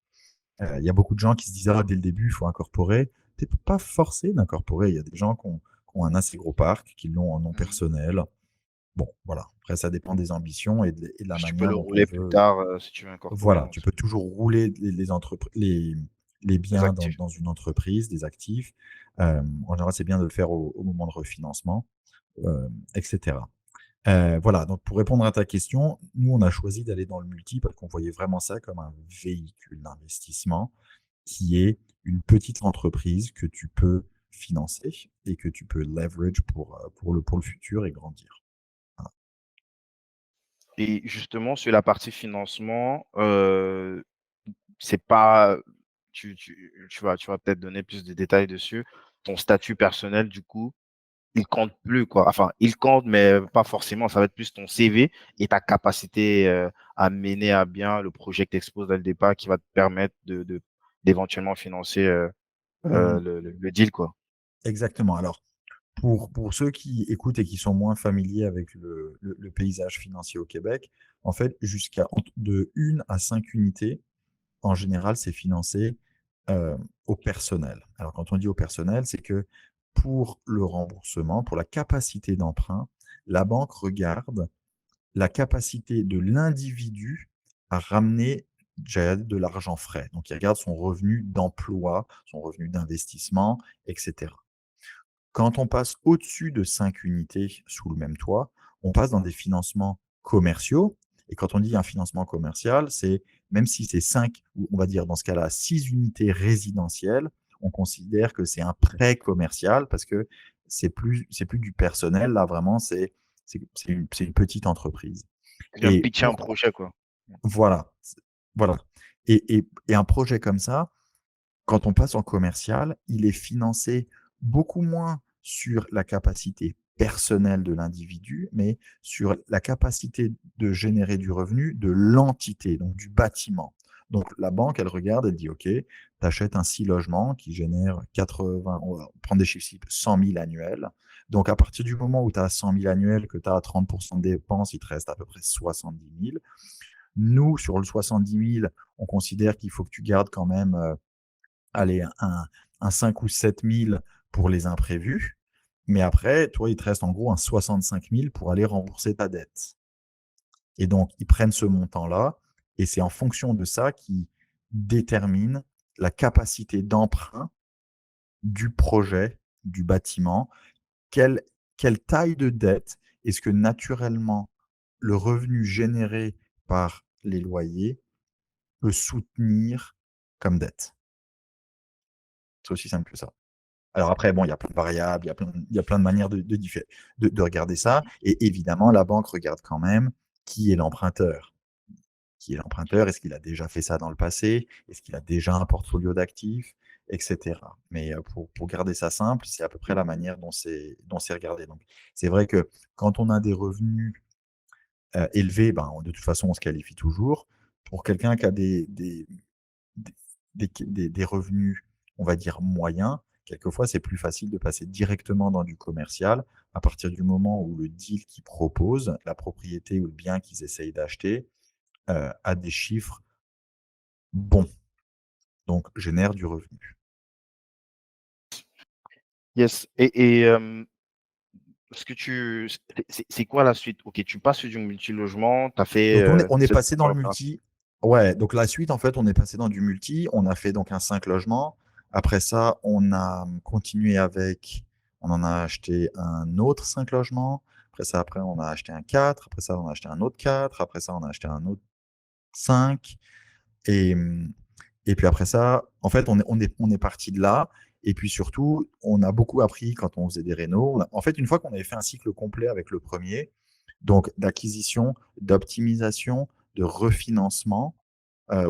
Il y a beaucoup de gens qui se disent, ah, dès le début, il faut incorporer. Tu n'es pas forcé d'incorporer. Il y a des gens qui ont un assez gros parc, qui l'ont en nom Mhm. personnel. Bon, voilà. Après, ça dépend des ambitions et de la Puis tu peux manière le dont on rouler plus veut. tard si tu veux incorporer Voilà, dans tu peux toujours rouler les les biens actifs. dans une entreprise, des actifs. En général, c'est bien de le faire au moment de refinancement, etc. Voilà, donc pour répondre à ta question, nous, on a choisi d'aller dans le multi parce qu'on voyait vraiment ça comme un véhicule d'investissement qui est une petite entreprise que tu peux financer et que tu peux leverage pour le futur et grandir. Voilà. Et justement, sur la partie financement, c'est pas, tu vas peut-être donner plus de détails dessus. Ton statut personnel, du coup, il compte plus, quoi. Enfin, il compte, mais pas forcément. Ça va être plus ton CV et ta capacité à mener à bien le projet que tu exposes dès le départ qui va te permettre d'éventuellement financer Mhm. le deal, quoi. Exactement. Alors, pour ceux qui écoutent et qui sont moins familiers avec le paysage financier au Québec, en fait, de 1 à 5 unités, en général, c'est financé au personnel. Alors, quand on dit au personnel, c'est que pour le remboursement, pour la capacité d'emprunt, la banque regarde la capacité de l'individu à ramener de l'argent frais. Donc, il regarde son revenu d'emploi, son revenu d'investissement, etc. Quand on passe au-dessus de 5 unités sous le même toit, on passe dans des financements commerciaux. Et quand on dit un financement commercial, c'est même si c'est 5 ou on va dire dans ce cas-là 6 unités résidentielles, on considère que c'est un prêt commercial parce que c'est plus du personnel. Là, vraiment, c'est une petite entreprise. Tu viens Et pitcher un pourquoi projet, quoi. voilà, voilà. Et un projet comme ça, quand on passe en commercial, il est financé beaucoup moins sur la capacité personnelle de l'individu, mais sur la capacité de générer du revenu de l'entité, donc du bâtiment. Donc la banque, elle regarde, elle dit, OK, tu achètes un 6 logements qui génère 80, on va prendre des chiffres simples, 100 000 annuels. Donc à partir du moment où tu as 100 000 annuels, que tu as 30% de dépenses, il te reste à peu près 70 000. Nous, sur le 70 000, on considère qu'il faut que tu gardes quand même allez, un 5 ou 7 000 pour les imprévus. Mais après, toi, il te reste en gros un 65 000 pour aller rembourser ta dette. Et donc, ils prennent ce montant-là, et c'est en fonction de ça qu'ils déterminent la capacité d'emprunt du projet, du bâtiment. Quelle, quelle taille de dette est-ce que naturellement le revenu généré par les loyers peut soutenir comme dette? C'est aussi simple que ça. Alors après, bon, il y a plein de variables, il y a plein de manières de regarder ça. Et évidemment, la banque regarde quand même qui est l'emprunteur. Qui est l'emprunteur? Est-ce qu'il a déjà fait ça dans le passé? Est-ce qu'il a déjà un portfolio d'actifs? Etc. Mais pour garder ça simple, c'est à peu près la manière dont c'est regardé. Donc, c'est vrai que quand on a des revenus élevés, ben, de toute façon, on se qualifie toujours. Pour quelqu'un qui a des revenus, on va dire, moyens, quelquefois, c'est plus facile de passer directement dans du commercial à partir du moment où le deal qu'ils proposent, la propriété ou le bien qu'ils essayent d'acheter, a des chiffres bons, donc génère du revenu. Yes. Est-ce que c'est quoi la suite? Ok, tu passes sur du multilogement, tu as fait Donc on est cette passé dans première le opération. multi. Ouais, donc la suite, en fait, on est passé dans du multi. On a fait donc un 5 logements. Après ça, on a continué avec, on en a acheté un autre 5 logements. Après, on a acheté un 4. Après ça, on a acheté un autre 4. Après ça, on a acheté un autre 5. Et, et puis après ça, en fait, on est parti de là. Et puis surtout, on a beaucoup appris quand on faisait des rénaux. En fait, une fois qu'on avait fait un cycle complet avec le premier, donc d'acquisition, d'optimisation, de refinancement,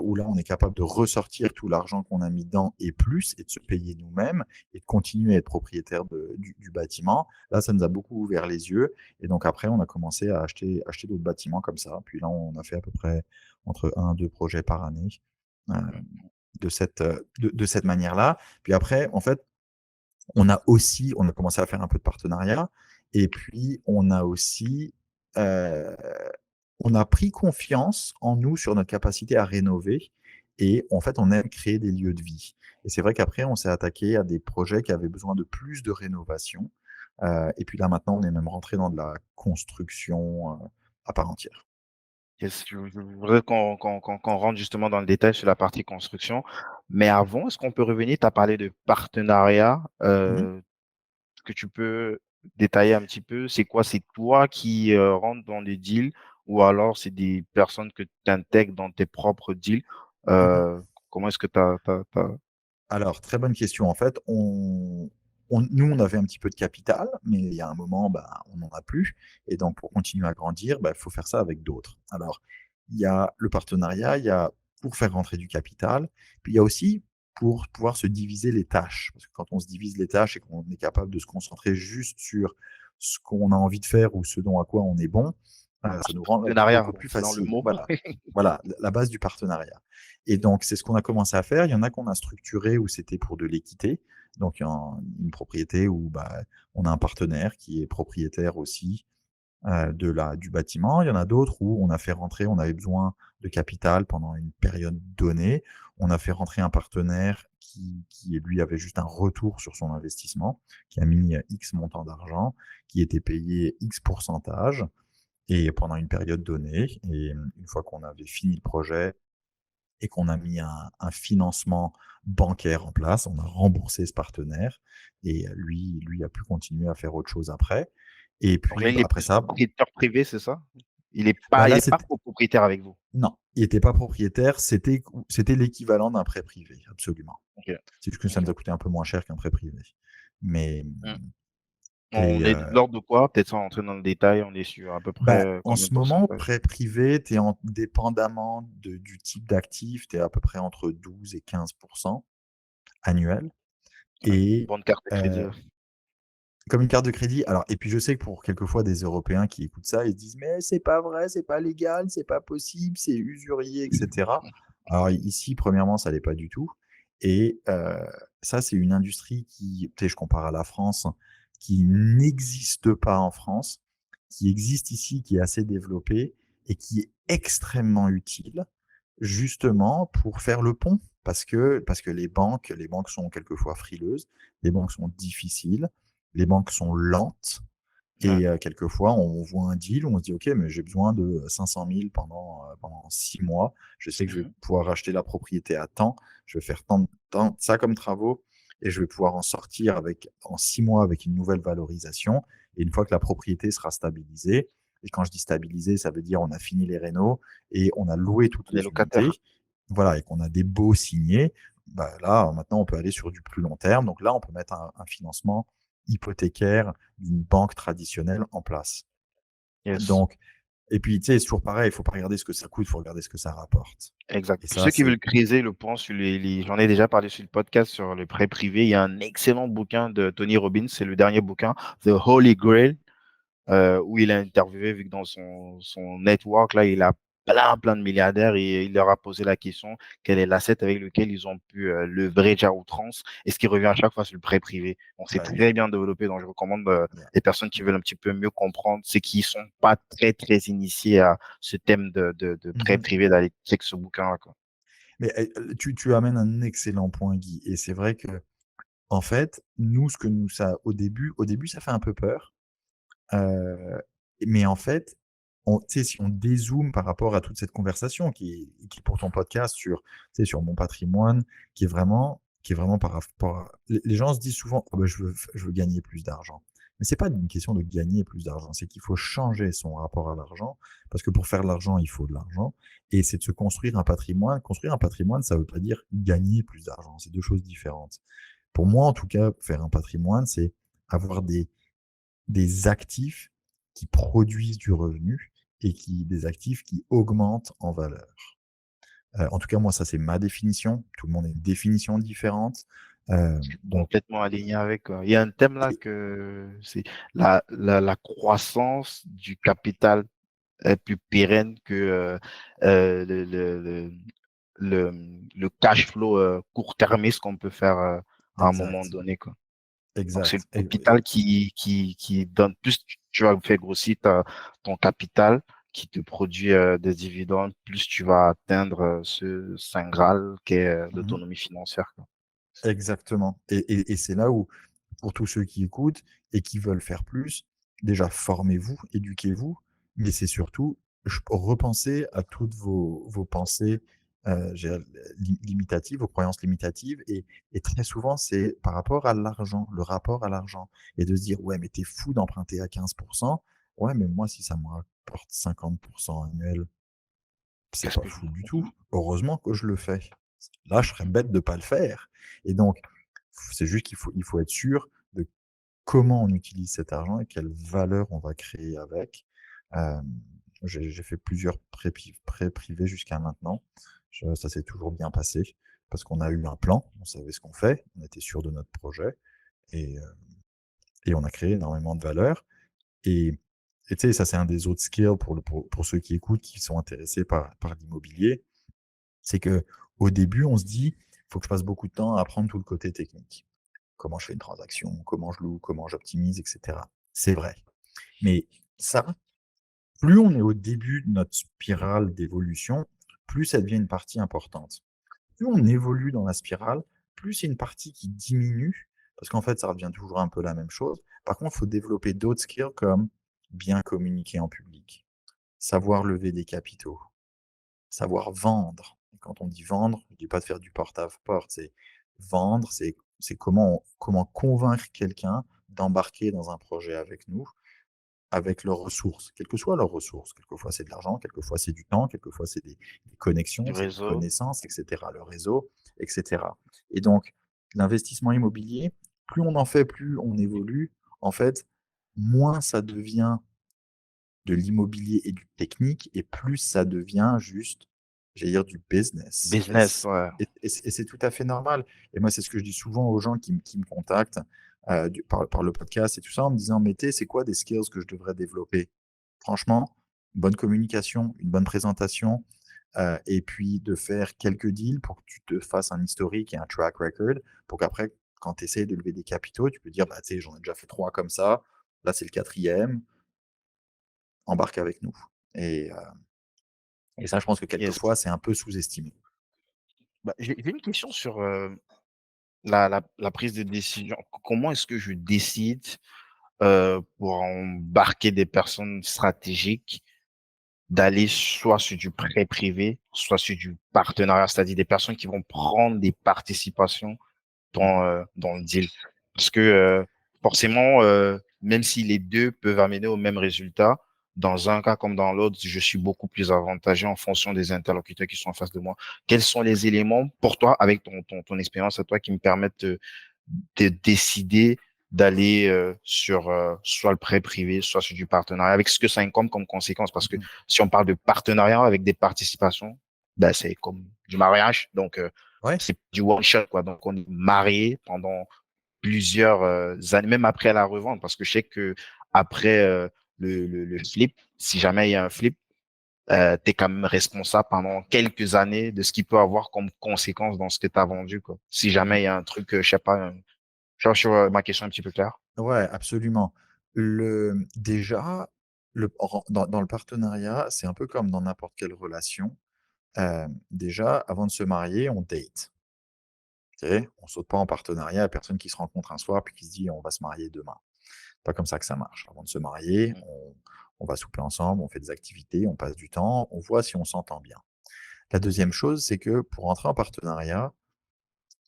où là, on est capable de ressortir tout l'argent qu'on a mis dedans et plus, et de se payer nous-mêmes, et de continuer à être propriétaire du bâtiment. Là, ça nous a beaucoup ouvert les yeux. Et donc après, on a commencé à acheter d'autres bâtiments comme ça. Puis là, on a fait à peu près entre un et deux projets par année de cette manière-là. Puis après, en fait, on a commencé à faire un peu de partenariat. Et puis, euh, on a pris confiance en nous sur notre capacité à rénover. Et en fait, on aime créer des lieux de vie. Et c'est vrai qu'après, on s'est attaqué à des projets qui avaient besoin de plus de rénovation. Et puis là, maintenant, on est même rentré dans de la construction à part entière. Yes, je voudrais qu'on rentre justement dans le détail sur la partie construction. Mais avant, est-ce qu'on peut revenir? Tu as parlé de partenariat. Mhm. Que tu peux détailler un petit peu? C'est quoi? C'est toi qui rentres dans les deals ou alors c'est des personnes que tu intègres dans tes propres deals? Mhm. Euh, Comment est-ce que tu as, Alors, très bonne question. En fait, nous, on avait un petit peu de capital, mais il y a un moment, bah, on n'en a plus. Et donc, pour continuer à grandir, bah, il faut faire ça avec d'autres. Alors, il y a le partenariat, il y a pour faire rentrer du capital, puis il y a aussi pour pouvoir se diviser les tâches. Parce que quand on se divise les tâches et qu'on est capable de se concentrer juste sur ce qu'on a envie de faire ou ce dont à quoi on est bon, ça nous rend la vie partenariat, beaucoup donc plus c'est dans le facile. mot. Voilà, la base du partenariat. Et donc, c'est ce qu'on a commencé à faire. Il y en a qu'on a structuré où c'était pour de l'équité. Donc, une propriété où bah, on a un partenaire qui est propriétaire aussi du bâtiment. Il y en a d'autres où on a fait rentrer, on avait besoin de capital pendant une période donnée. On a fait rentrer un partenaire qui lui, avait juste un retour sur son investissement, qui a mis X montant d'argent, qui était payé X pourcentage, et pendant une période donnée. Et une fois qu'on avait fini le projet, et qu'on a mis un financement bancaire en place. On a remboursé ce partenaire et lui a pu continuer à faire autre chose après. Et Donc là, puis il est après plus ça, propriétaire privé, c'est ça? bah Il là, est pas copropriétaire avec vous? non, il n'était pas propriétaire, c'était l'équivalent d'un prêt privé, absolument. OK, C'est juste que ça OK. nous a coûté un peu moins cher qu'un prêt privé. Mais Mmh. On et est de l'ordre de quoi? Peut-être sans rentrer dans le détail, on est sur à peu près, bah, en combien de ce moment, pourcentage? prêt privé, dépendamment du type d'actif, tu es à peu près entre 12 et 15% annuel. Ouais, Et bonne carte de crédit, heu, ouais. comme une carte de crédit. Alors, et puis je sais que pour quelquefois des Européens qui écoutent ça, ils se disent: «Mais c'est pas vrai, c'est pas légal, c'est pas possible, c'est usurier» et cetera. Alors ici, premièrement, ça l'est pas du tout. Et ça, c'est une industrie qui, tu sais, je compare à la France, qui n'existe pas en France, qui existe ici, qui est assez développée et qui est extrêmement utile, justement pour faire le pont. Parce que les banques sont quelquefois frileuses, les banques sont difficiles, les banques sont lentes. Ouais. Et quelquefois, on voit un deal où on se dit: «OK, mais j'ai besoin de 500 000 pendant 6 mois. Je sais que je vais Mmh. pouvoir racheter la propriété à temps. Je vais faire tant ça comme travaux et je vais pouvoir en sortir en 6 mois avec une nouvelle valorisation». Et une fois que la propriété sera stabilisée, et quand je dis stabilisée, ça veut dire on a fini les rénaux et on a loué toutes Les les locataires. unités, voilà, et qu'on a des baux signés, bah, là, maintenant, on peut aller sur du plus long terme. Donc là, on peut mettre un financement hypothécaire d'une banque traditionnelle en place. Yes, Donc, et puis, tu sais, c'est toujours pareil, il faut pas regarder ce que ça coûte, il faut regarder ce que ça rapporte. exact. Et Pour ça, ceux qui c'est veulent creuser le point sur les j'en ai déjà parlé sur le podcast sur le prêt privé, il y a un excellent bouquin de Tony Robbins, c'est le dernier bouquin, The Holy Grail. Où il a interviewé, vu que dans son network, là, il a plein de milliardaires et il leur a posé la question, quel est l'asset avec lequel ils ont pu leverage à outrance et ce qui revient à chaque fois sur le prêt privé. Donc, c'est bah, très bien développé. Donc, je recommande yeah. les personnes qui veulent un petit peu mieux comprendre, c'est qui sont pas très initiés à ce thème de prêt Mmh. privé d'aller check ce bouquin-là, quoi. Mais tu amènes un excellent point, Guy. Et c'est vrai que, en fait, nous, ce que nous ça au début, ça fait un peu peur. Heu, mais en fait, tu sais, si on dézoome par rapport à toute cette conversation qui est pour ton podcast sur, tu sais, sur mon patrimoine, qui est vraiment par rapport à les gens se disent souvent: «Oh bah, je veux gagner plus d'argent». Mais c'est pas une question de gagner plus d'argent, c'est qu'il faut changer son rapport à l'argent, parce que pour faire de l'argent, il faut de l'argent, et c'est de se construire un patrimoine. Construire un patrimoine, ça veut pas dire gagner plus d'argent, c'est 2 choses différentes. Pour moi, en tout cas, faire un patrimoine, c'est avoir des actifs qui produisent du revenu et des actifs qui augmentent en valeur. En tout cas, moi, ça, c'est ma définition. Tout le monde a une définition différente. Donc Complètement aligné avec. Il y a un thème là et que c'est la croissance du capital est plus pérenne que le, le cash flow court-termiste qu'on peut faire à un moment exact, donné, quoi. Donc, c'est le exact, capital qui donne plus tu vas faire grossir ton capital qui te produit des dividendes, plus tu vas atteindre ce saint Graal qui est mmh l'autonomie financière, quoi. exactement. Et c'est là où, pour tous ceux qui écoutent et qui veulent faire plus, déjà formez-vous, éduquez-vous, mais c'est surtout repensez à toutes vos pensées limitatives, vos croyances limitatives. Et très souvent, c'est par rapport à l'argent, le rapport à l'argent. Et de se dire: «Ouais, mais t'es fou d'emprunter à 15%. Ouais, mais moi, si ça me rapporte 50% annuel, c'est Qu'est-ce pas que je fou du tout. Mhm, Heureusement que je le fais. Là, je serais bête de pas le faire». Et donc, c'est juste qu'il faut être sûr de comment on utilise cet argent et quelle valeur on va créer avec. Hem, j'ai fait plusieurs prêts privés jusqu'à maintenant. Ça s'est toujours bien passé parce qu'on a eu un plan, on savait ce qu'on fait, on était sûr de notre projet, et on a créé énormément de valeur. Et tu sais, ça, c'est un des autres skills pour ceux qui écoutent, qui sont intéressés par l'immobilier. C'est que au début, on se dit: «Il faut que je passe beaucoup de temps à apprendre tout le côté technique. Comment je fais une transaction? Comment je loue? Comment j'optimise?» et cetera. C'est vrai. Mais ça, plus on est au début de notre spirale d'évolution, plus ça devient une partie importante. Plus on évolue dans la spirale, plus c'est une partie qui diminue, parce qu'en fait, ça revient toujours un peu la même chose. Par contre, il faut développer d'autres skills comme bien communiquer en public, savoir lever des capitaux, savoir vendre. Quand on dit vendre, je dis pas de faire du porte-à-porte, c'est vendre, c'est comment convaincre quelqu'un d'embarquer dans un projet avec nous, avec leurs ressources, quelles que soient leurs ressources. Quelquefois, c'est de l'argent, quelquefois, c'est du temps, quelquefois, c'est des connexions, Du c'est des réseau. connaissances, etc., le réseau, etc. Et donc, l'investissement immobilier, plus on en fait, plus on évolue. En fait, moins ça devient de l'immobilier et du technique, et plus ça devient juste, j'allais dire, du business. Business, ouais. Et c'est tout à fait normal. Et moi, c'est ce que je dis souvent aux gens qui me contactent par le podcast et tout ça, en me disant, mais c'est quoi des skills que je devrais développer? Franchement, une bonne communication, une bonne présentation, et puis de faire quelques deals pour que tu te fasses un historique et un track record, pour qu'après, quand tu essaies de lever des capitaux, tu peux dire, bah, tu sais, j'en ai déjà fait 3 comme ça, là, c'est le quatrième, embarque avec nous. Et, euh, et ça, je pense que Yes. quelquefois, c'est un peu sous-estimé. Bah, j'ai une question sur la prise de décision. Comment est-ce que je décide pour embarquer des personnes stratégiques d'aller soit sur du prêt privé, soit sur du partenariat, c'est-à-dire des personnes qui vont prendre des participations dans le deal. Parce que forcément, même si les deux peuvent amener au même résultat, dans un cas comme dans l'autre, je suis beaucoup plus avantagé en fonction des interlocuteurs qui sont en face de moi. Quels sont les éléments pour toi, avec ton expérience à toi, qui me permettent de décider d'aller sur soit le prêt privé, soit sur du partenariat, avec ce que ça incombe comme conséquence? Parce que Mhm. si on parle de partenariat avec des participations, ben, c'est comme du mariage. Donc, Ouais, c'est du one shot, quoi. Donc, on est marié pendant plusieurs années, même après la revente, parce que je sais que après le flip, si jamais il y a un flip, tu es quand même responsable pendant quelques années de ce qu'il peut avoir comme conséquence dans ce que tu as vendu, quoi. Si jamais il y a un truc, je sais pas, je suis sur ma question un petit peu claire. ouais, absolument. Déjà, dans le partenariat, c'est un peu comme dans n'importe quelle relation. Déjà, avant de se marier, on date. Ok, on saute pas en partenariat à personne qui se rencontre un soir puis qui se dit on va se marier demain. Pas comme ça que ça marche. Avant de se marier, Mm. on va souper ensemble, on fait des activités, on passe du temps, on voit si on s'entend bien. La deuxième chose, c'est que pour entrer en partenariat,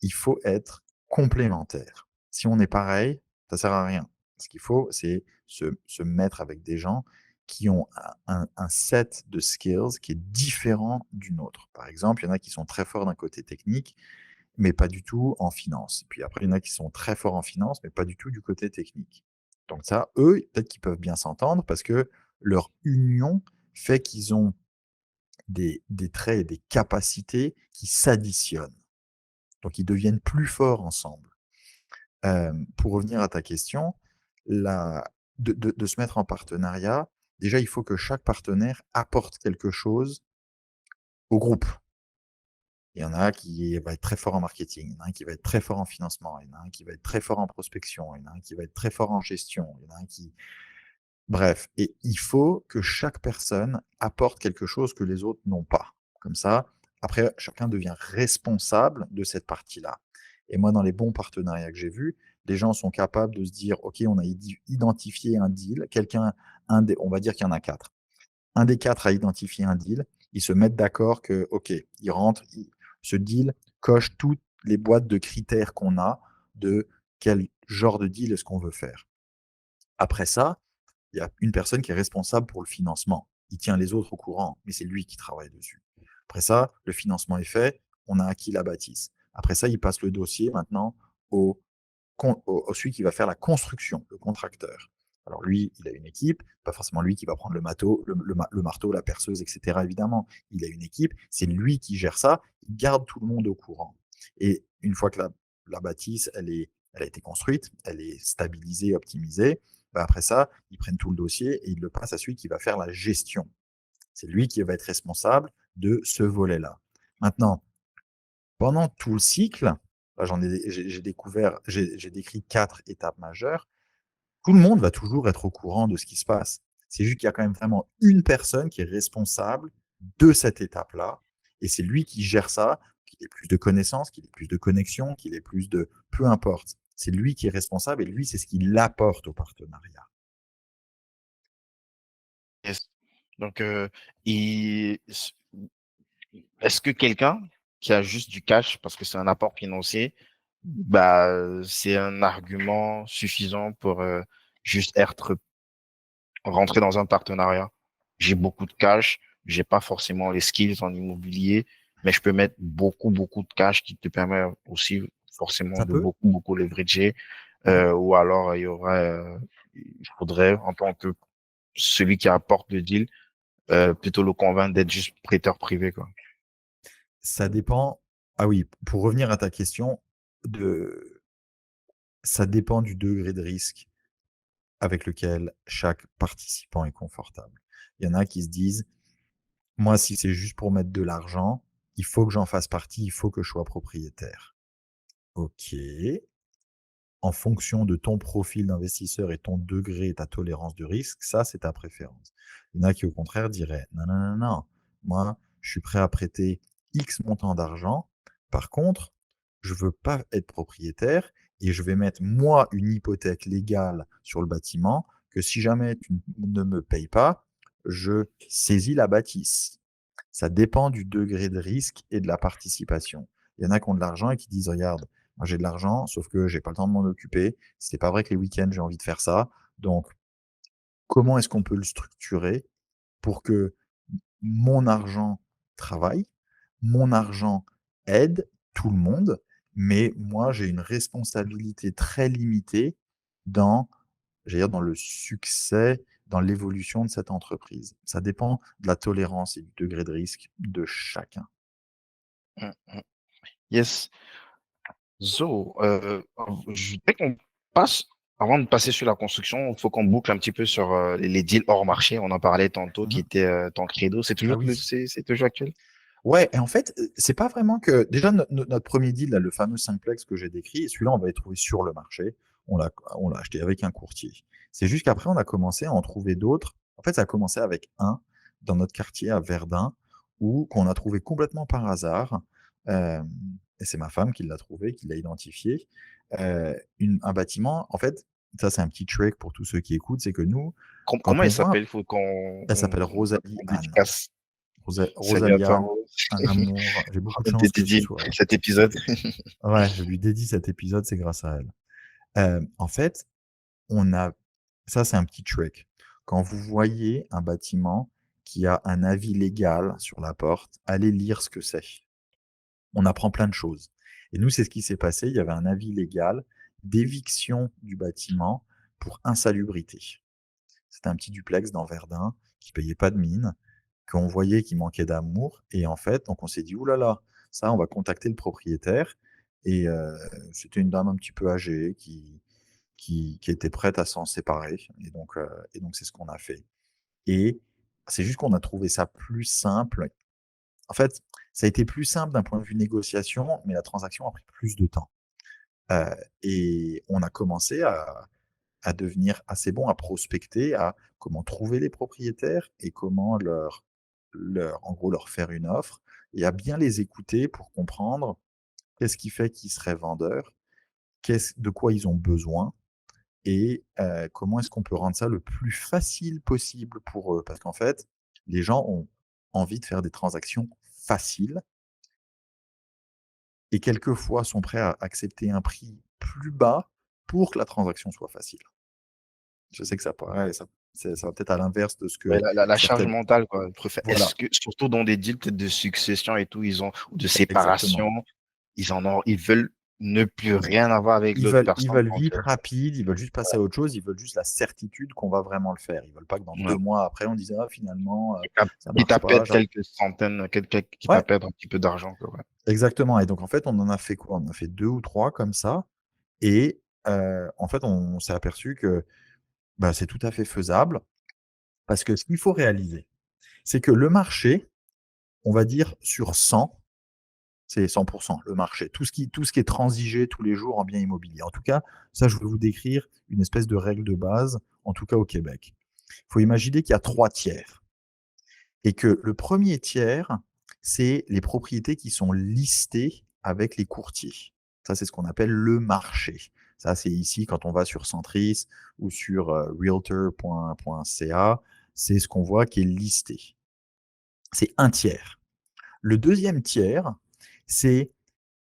il faut être complémentaire. Si on est pareil, ça sert à rien. Ce qu'il faut, c'est se mettre avec des gens qui ont un set de skills qui est différent du nôtre. Par exemple, il y en a qui sont très forts d'un côté technique, mais pas du tout en finance. Puis après, il y en a qui sont très forts en finance, mais pas du tout du côté technique. Donc ça, eux, peut-être qu'ils peuvent bien s'entendre parce que leur union fait qu'ils ont des traits et des capacités qui s'additionnent. Donc ils deviennent plus forts ensemble. Pour revenir à ta question, la de se mettre en partenariat, déjà, il faut que chaque partenaire apporte quelque chose au groupe. Il y en a qui va être très fort en marketing, il y en a un qui va être très fort en financement, il y en a un qui va être très fort en prospection, il y en a un qui va être très fort en gestion, il y en a un qui bref, et il faut que chaque personne apporte quelque chose que les autres n'ont pas. Comme ça, après, chacun devient responsable de cette partie-là. Et moi, dans les bons partenariats que j'ai vus, les gens sont capables de se dire, OK, on a identifié un deal, on va dire qu'il y en a 4. Un des 4 a identifié un deal, ils se mettent d'accord que, OK, ils rentrent, ce deal coche toutes les boîtes de critères qu'on a de quel genre de deal est-ce qu'on veut faire. Après ça, il y a une personne qui est responsable pour le financement. Il tient les autres au courant, mais c'est lui qui travaille dessus. Après ça, le financement est fait, on a acquis la bâtisse. Après ça, il passe le dossier maintenant au, celui qui va faire la construction, le contracteur. Alors lui, il a une équipe, pas forcément lui qui va prendre le marteau, la perceuse, etc. Évidemment, il a une équipe, c'est lui qui gère ça, il garde tout le monde au courant. Et une fois que la bâtisse, elle a été construite, elle est stabilisée, optimisée, bah après ça, ils prennent tout le dossier et ils le passent à celui qui va faire la gestion. C'est lui qui va être responsable de ce volet-là. Maintenant, pendant tout le cycle, j'ai découvert, j'ai décrit 4 étapes majeures. Tout le monde va toujours être au courant de ce qui se passe. C'est juste qu'il y a quand même vraiment une personne qui est responsable de cette étape-là, et c'est lui qui gère ça, qu'il ait plus de connaissances, qu'il ait plus de connexions, qu'il ait plus de... Peu importe. C'est lui qui est responsable, et lui, c'est ce qu'il apporte au partenariat. Yes. Donc, il, Est-ce que quelqu'un qui a juste du cash parce que c'est un apport financier, bah, c'est un argument suffisant pour juste être rentrer dans un partenariat. J'ai beaucoup de cash, j'ai pas forcément les skills en immobilier, mais je peux mettre beaucoup de cash qui te permet aussi forcément Ça de peut? beaucoup leverager, Mhm. ou alors il y aurait, il faudrait en tant que celui qui apporte le deal, plutôt le convaincre d'être juste prêteur privé, quoi. Ça dépend. Ah oui, pour revenir à ta question, ça dépend du degré de risque avec lequel chaque participant est confortable. Il y en a qui se disent, moi, si c'est juste pour mettre de l'argent, il faut que j'en fasse partie, il faut que je sois propriétaire. Ok, en fonction de ton profil d'investisseur et ton degré et ta tolérance de risque, ça, c'est ta préférence. Il y en a qui, au contraire, diraient, non, non, non, non, moi, je suis prêt à prêter X montant d'argent. Par contre, je veux pas être propriétaire et je vais mettre, moi, une hypothèque légale sur le bâtiment que si jamais tu ne me payes pas, je saisis la bâtisse. Ça dépend du degré de risque et de la participation. Il y en a qui ont de l'argent et qui disent, regarde, moi j'ai de l'argent, sauf que j'ai pas le temps de m'en occuper. C'est pas vrai que les week-ends j'ai envie de faire ça. Donc, comment est-ce qu'on peut le structurer pour que mon argent travaille, mon argent aide tout le monde, mais moi j'ai une responsabilité très limitée dans, j'allais dire, dans le succès, dans l'évolution de cette entreprise. Ça dépend de la tolérance et du degré de risque de chacun. Mm, mm. Yes. So, je voudrais qu'on passe, avant de passer sur la construction, il faut qu'on boucle un petit peu sur les deals hors marché. On en parlait tantôt, qui Mhm. était ton credo. Ah oui. C'est toujours actuel? Ouais, et en fait, c'est pas vraiment que. Déjà, notre premier deal, là, le fameux simplex que j'ai décrit, celui-là, on va le trouver sur le marché. On l'a acheté avec un courtier. C'est juste qu'après, on a commencé à en trouver d'autres. En fait, ça a commencé avec un dans notre quartier à Verdun, où qu'on a trouvé complètement par hasard. euh, et c'est ma femme qui l'a trouvé, qui l'a identifié. Un bâtiment, en fait, ça, c'est un petit trick pour tous ceux qui écoutent, c'est que nous, quand Comment il on voit, s'appelle? Il faut qu'on elle s'appelle Rosalie on Anne. dédicace. Salut à toi, Rosalia, Rose. un amour. J'ai beaucoup de On te chance que ce dédie soit. cet épisode. Ouais, je lui dédie cet épisode, c'est grâce à elle. En fait, on a. Ça, c'est un petit trick. Quand vous voyez un bâtiment qui a un avis légal sur la porte, allez lire ce que c'est. On apprend plein de choses. Et nous, c'est ce qui s'est passé. Il y avait un avis légal d'éviction du bâtiment pour insalubrité. C'était un petit duplex dans Verdun qui payait pas de mine, qu'on voyait qui manquait d'amour. Et en fait, donc on s'est dit, oulala, là là, ça, on va contacter le propriétaire. Et c'était une dame un petit peu âgée qui était prête à s'en séparer. Et donc c'est ce qu'on a fait. Et c'est juste qu'on a trouvé ça plus simple. En fait, ça a été plus simple d'un point de vue négociation, mais la transaction a pris plus de temps. Euh, et on a commencé à devenir assez bon à prospecter, à comment trouver les propriétaires et comment en gros, leur faire une offre et à bien les écouter pour comprendre qu'est-ce qui fait qu'ils seraient vendeurs, de quoi ils ont besoin et comment est-ce qu'on peut rendre ça le plus facile possible pour eux. Parce qu'en fait, les gens ont envie de faire des transactions faciles et quelquefois sont prêts à accepter un prix plus bas pour que la transaction soit facile. Je sais que ça va peut-être à l'inverse de ce Ouais, que la charge certaines. mentale, quoi. Voilà, Est-ce que, surtout dans des deals peut-être de succession et tout, ou de exactement. séparation, ils veulent ne plus rien avoir avec l'autre Ils personne. veulent Donc, vite, rapide, ils veulent juste passer à autre chose, ils veulent juste la certitude qu'on va vraiment le faire. Ils veulent pas que dans ouais. 2 mois après, on dise ah finalement ça Quitte marche à pas. perdre quelques centaines, quitte à Ouais, perdre un petit peu d'argent, quoi. Ouais. exactement. Et donc en fait, on en a fait quoi? On en a fait 2 ou 3 comme ça. Et en fait, on s'est aperçu que bah, c'est tout à fait faisable parce que ce qu'il faut réaliser, c'est que le marché, on va dire sur 100, c'est 100% le marché. Tout ce qui est transigé tous les jours en biens immobiliers. En tout cas, ça, je vais vous décrire une espèce de règle de base, en tout cas au Québec. Il faut imaginer qu'il y a 3 tiers et que le premier tiers, c'est les propriétés qui sont listées avec les courtiers. Ça, c'est ce qu'on appelle le marché. Ça, c'est ici quand on va sur Centris ou sur realtor.ca, c'est ce qu'on voit qui est listé. C'est un tiers. Le deuxième tiers, c'est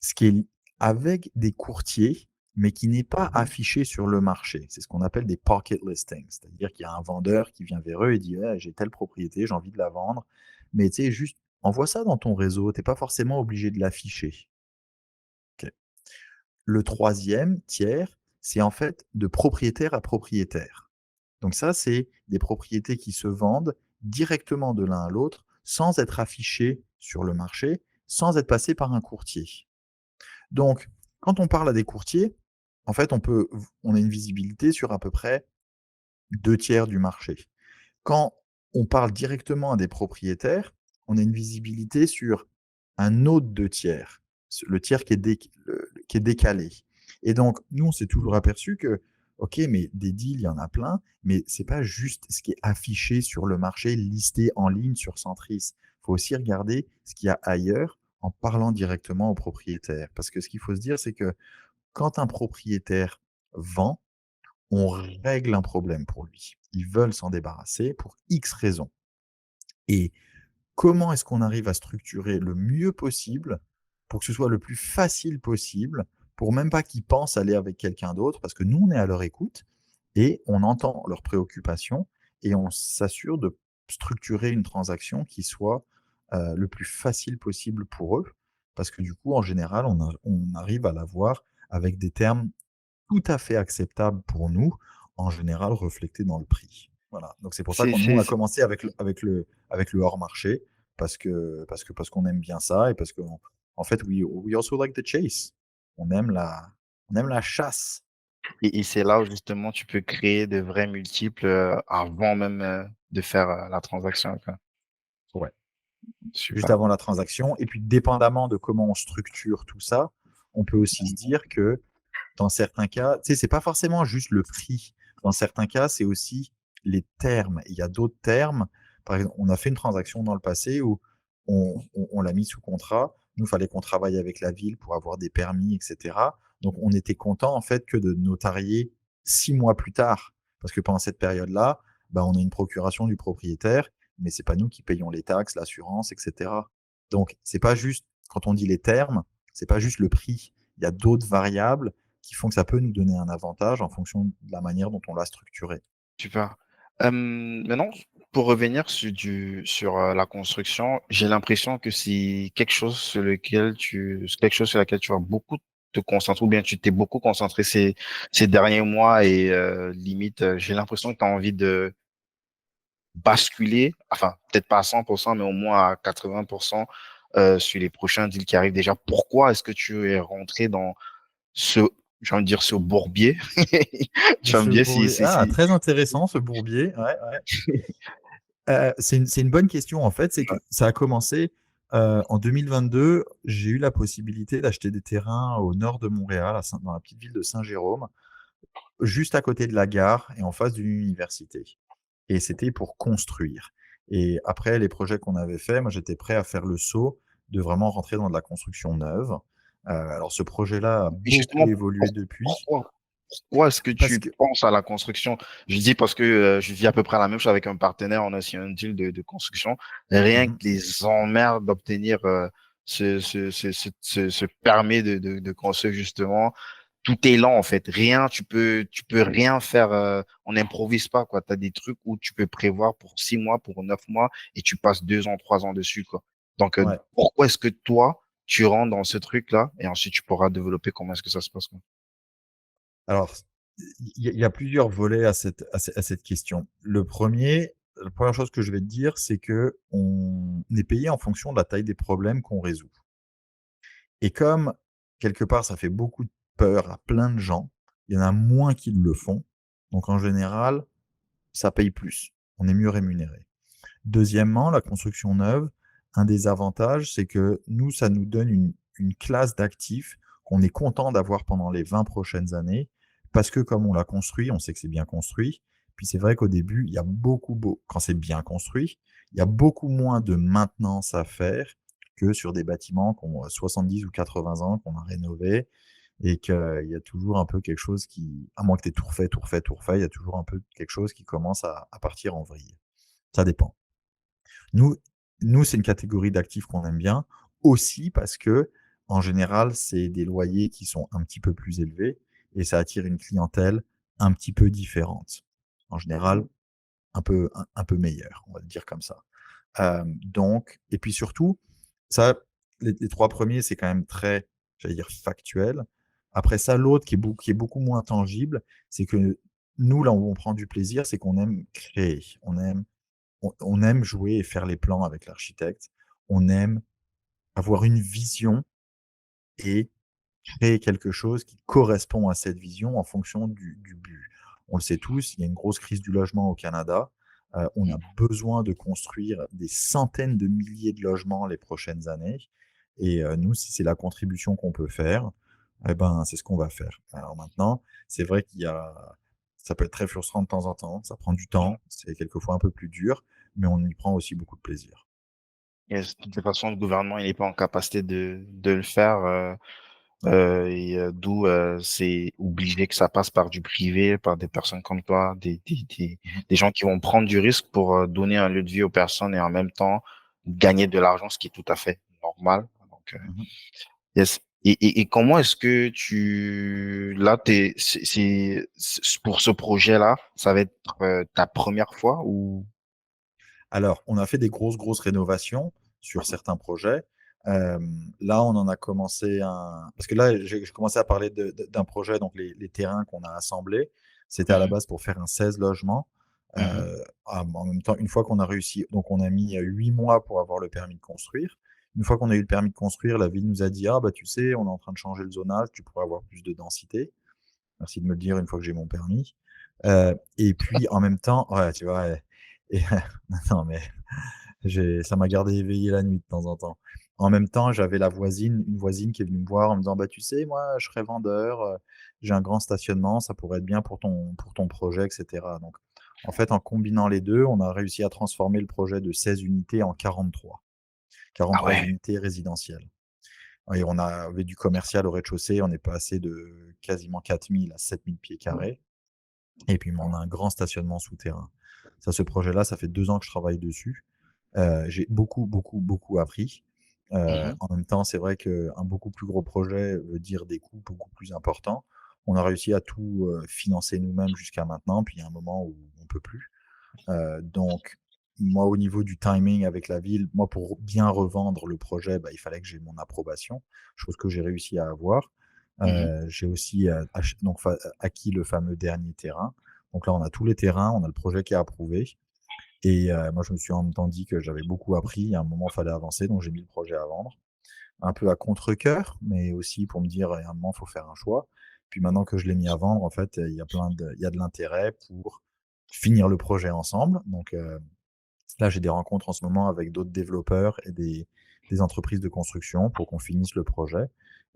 ce qui est avec des courtiers, mais qui n'est pas Mhm. affiché sur le marché. C'est ce qu'on appelle des pocket listings, c'est-à-dire qu'il y a un vendeur qui vient vers eux et dit «Ouais, j'ai telle propriété, j'ai envie de la vendre», mais tu sais, juste envoie ça dans ton réseau, tu es pas forcément obligé de l'afficher. OK. Le troisième tiers, c'est en fait de propriétaire à propriétaire. Donc ça, c'est des propriétés qui se vendent directement de l'un à l'autre sans être affichées sur le marché, sans être passées par un courtier. Donc, quand on parle à des courtiers, en fait, on a une visibilité sur à peu près 2 tiers du marché. Quand on parle directement à des propriétaires, on a une visibilité sur un autre 2 tiers, le tiers qui est décalé. Et donc, nous, on s'est toujours aperçu que, OK, mais des deals, il y en a plein, mais c'est pas juste ce qui est affiché sur le marché, listé en ligne sur Centris. Il faut aussi regarder ce qu'il y a ailleurs en parlant directement aux propriétaires. Parce que ce qu'il faut se dire, c'est que quand un propriétaire vend, on règle un problème pour lui. Ils veulent s'en débarrasser pour X raisons. Et comment est-ce qu'on arrive à structurer le mieux possible pour que ce soit le plus facile possible, pour même pas qu'ils pensent aller avec quelqu'un d'autre, parce que nous, on est à leur écoute et on entend leurs préoccupations et on s'assure de structurer une transaction qui soit le plus facile possible pour eux, parce que du coup, en général, on arrive à l'avoir avec des termes tout à fait acceptable pour nous, en général reflété dans le prix. Voilà, donc c'est pour ça C'est, qu'on nous, on c'est, a c'est- commencé avec le hors marché parce qu'on aime bien ça et parce qu'en en fait, we also like the chase. On aime la chasse. et c'est là où justement tu peux créer de vrais multiples avant même de faire la transaction, quoi. Ouais, juste Super. avant la transaction et puis dépendamment de comment on structure tout ça, on peut aussi se dire que dans certains cas, tu sais, c'est pas forcément juste le prix. Dans certains cas, c'est aussi les termes. Il y a d'autres termes. Par exemple, on a fait une transaction dans le passé où on l'a mis sous contrat. Nous, il fallait qu'on travaille avec la ville pour avoir des permis, etc. Donc, on était content en fait que de notarier 6 mois plus tard, parce que pendant cette période-là, bah, on a une procuration du propriétaire, mais c'est pas nous qui payons les taxes, l'assurance, etc. Donc, c'est pas juste quand on dit les termes, c'est pas juste le prix. Il y a d'autres variables qui font que ça peut nous donner un avantage en fonction de la manière dont on l'a structuré. Super. Maintenant, pour revenir sur la construction, j'ai l'impression que c'est quelque chose c'est quelque chose sur laquelle tu vas beaucoup te concentrer, ou bien tu t'es beaucoup concentré ces derniers mois et limite, j'ai l'impression que tu as envie de basculer, enfin, peut-être pas à 100%, mais au moins à 80% sur les prochains deals qui arrivent déjà. Pourquoi est-ce que tu es rentré dans ce, j'ai envie de dire, ce bourbier? Tu vas me Ce dire bourbier, ah, très intéressant ce bourbier. Ouais, ouais. C'est une bonne question en fait. C'est que ça a commencé en 2022. J'ai eu la possibilité d'acheter des terrains au nord de Montréal, dans la petite ville de Saint-Jérôme, juste à côté de la gare et en face d'une université. Et c'était pour construire. Et après les projets qu'on avait faits, moi j'étais prêt à faire le saut de vraiment rentrer dans de la construction neuve. Alors ce projet-là a Et beaucoup justement, évolué depuis pourquoi est-ce que parce tu que penses à la construction? Je dis parce que je vis à peu près la même chose avec un partenaire. On a aussi un deal de construction. Rien que Mhm. les emmerdes d'obtenir ce permis de construire, justement, tout est lent, en fait. Rien, tu peux rien faire. On n'improvise pas, quoi. Tu as des trucs où tu peux prévoir pour 6 mois, pour 9 mois, et tu passes 2 ans, 3 ans dessus, quoi. Donc, Ouais. pourquoi est-ce que toi, tu rentres dans ce truc-là, et ensuite tu pourras développer comment est-ce que ça se passe, quoi. Alors, il y a plusieurs volets à cette question. La première chose que je vais te dire, c'est que on est payé en fonction de la taille des problèmes qu'on résout. Et comme quelque part, ça fait beaucoup de peur à plein de gens, il y en a moins qui le font. Donc en général, ça paye plus. On est mieux rémunéré. Deuxièmement, la construction neuve, un des avantages, c'est que nous, ça nous donne une classe d'actifs qu'on est content d'avoir pendant les 20 prochaines années, parce que comme on l'a construit, on sait que c'est bien construit. Puis c'est vrai qu'au début, il y a quand c'est bien construit, il y a beaucoup moins de maintenance à faire que sur des bâtiments qui ont 70 ou 80 ans, qu'on a rénovés, et qu'il y a toujours un peu quelque chose qui, à moins que tu aies tout refait, tout refait, tout refait, il y a toujours un peu quelque chose qui commence à partir en vrille. Ça dépend. Nous, nous, c'est une catégorie d'actifs qu'on aime bien, aussi parce que, en général, c'est des loyers qui sont un petit peu plus élevés et ça attire une clientèle un petit peu différente. En général, un peu meilleure, on va le dire comme ça. Donc, et puis surtout, ça, les 3 premiers, c'est quand même très, j'allais dire, factuel. Après ça, l'autre qui est beaucoup moins tangible, c'est que nous, là où on prend du plaisir, c'est qu'on aime créer. On aime jouer et faire les plans avec l'architecte. On aime avoir une vision et créer quelque chose qui correspond à cette vision en fonction du but. On le sait tous, il y a une grosse crise du logement au Canada. On a besoin de construire des centaines de milliers de logements les prochaines années. Et nous, si c'est la contribution qu'on peut faire, eh ben, c'est ce qu'on va faire. Alors maintenant, c'est vrai ça peut être très frustrant de temps en temps, ça prend du temps, c'est quelquefois un peu plus dur, mais on y prend aussi beaucoup de plaisir. Yes, de toute façon, le gouvernement, il n'est pas en capacité de le faire. Non. D'où c'est obligé que ça passe par du privé, par des personnes comme toi, Mhm. des gens qui vont prendre du risque pour donner un lieu de vie aux personnes et en même temps gagner de l'argent, ce qui est tout à fait normal. Donc, Mhm. yes. Et comment est-ce que là, pour ce projet-là, ça va être ta première fois ou? Alors, on a fait des grosses rénovations sur certains projets. Là, on en a commencé un parce que là, j'ai commencé à parler d'un projet, donc les terrains qu'on a assemblés, c'était à la Mhm, base pour faire un 16 logements. mhm, En même temps, une fois qu'on a réussi, donc on a mis 8 mois pour avoir le permis de construire. Une fois qu'on a eu le permis de construire, la ville nous a dit: «Ah bah, tu sais, on est en train de changer le zonage, tu pourrais avoir plus de densité». Merci de me le dire une fois que j'ai mon permis. Et puis en même temps, ouais, tu vois? Et non, mais ça m'a gardé éveillé la nuit de temps en temps. En même temps, j'avais une voisine qui est venue me voir en me disant: «Bah, tu sais, moi, je serais vendeur, j'ai un grand stationnement, ça pourrait être bien pour ton projet» et cetera. Donc en fait, en combinant les 2, on a réussi à transformer le projet de 16 unités en 43. Ah 43 ouais. unités résidentielles. Et on avait du commercial au rez-de-chaussée, on est passé de quasiment 4 000 à 7 000 pieds carrés. Et puis, on a un grand stationnement souterrain. Ça, ce projet-là, ça fait 2 ans que je travaille dessus. J'ai beaucoup appris. Mhm, En même temps, c'est vrai qu'un beaucoup plus gros projet veut dire des coûts beaucoup plus importants. On a réussi à tout, financer nous-mêmes jusqu'à maintenant, puis il y a un moment où on peut plus. Donc moi, au niveau du timing avec la ville, moi, pour bien revendre le projet, bah, il fallait que j'ai mon approbation, chose que j'ai réussi à avoir. mhm, J'ai aussi, acquis le fameux dernier terrain. Donc là, on a tous les terrains, on a le projet qui est approuvé et moi, je me suis en même temps dit que j'avais beaucoup appris. À un moment, il fallait avancer, donc j'ai mis le projet à vendre. Un peu à contre-cœur, mais aussi pour me dire: «À un moment, il faut faire un choix». Puis maintenant que je l'ai mis à vendre, en fait, il y a de l'intérêt pour finir le projet ensemble. Donc là, j'ai des rencontres en ce moment avec d'autres développeurs et des entreprises de construction pour qu'on finisse le projet.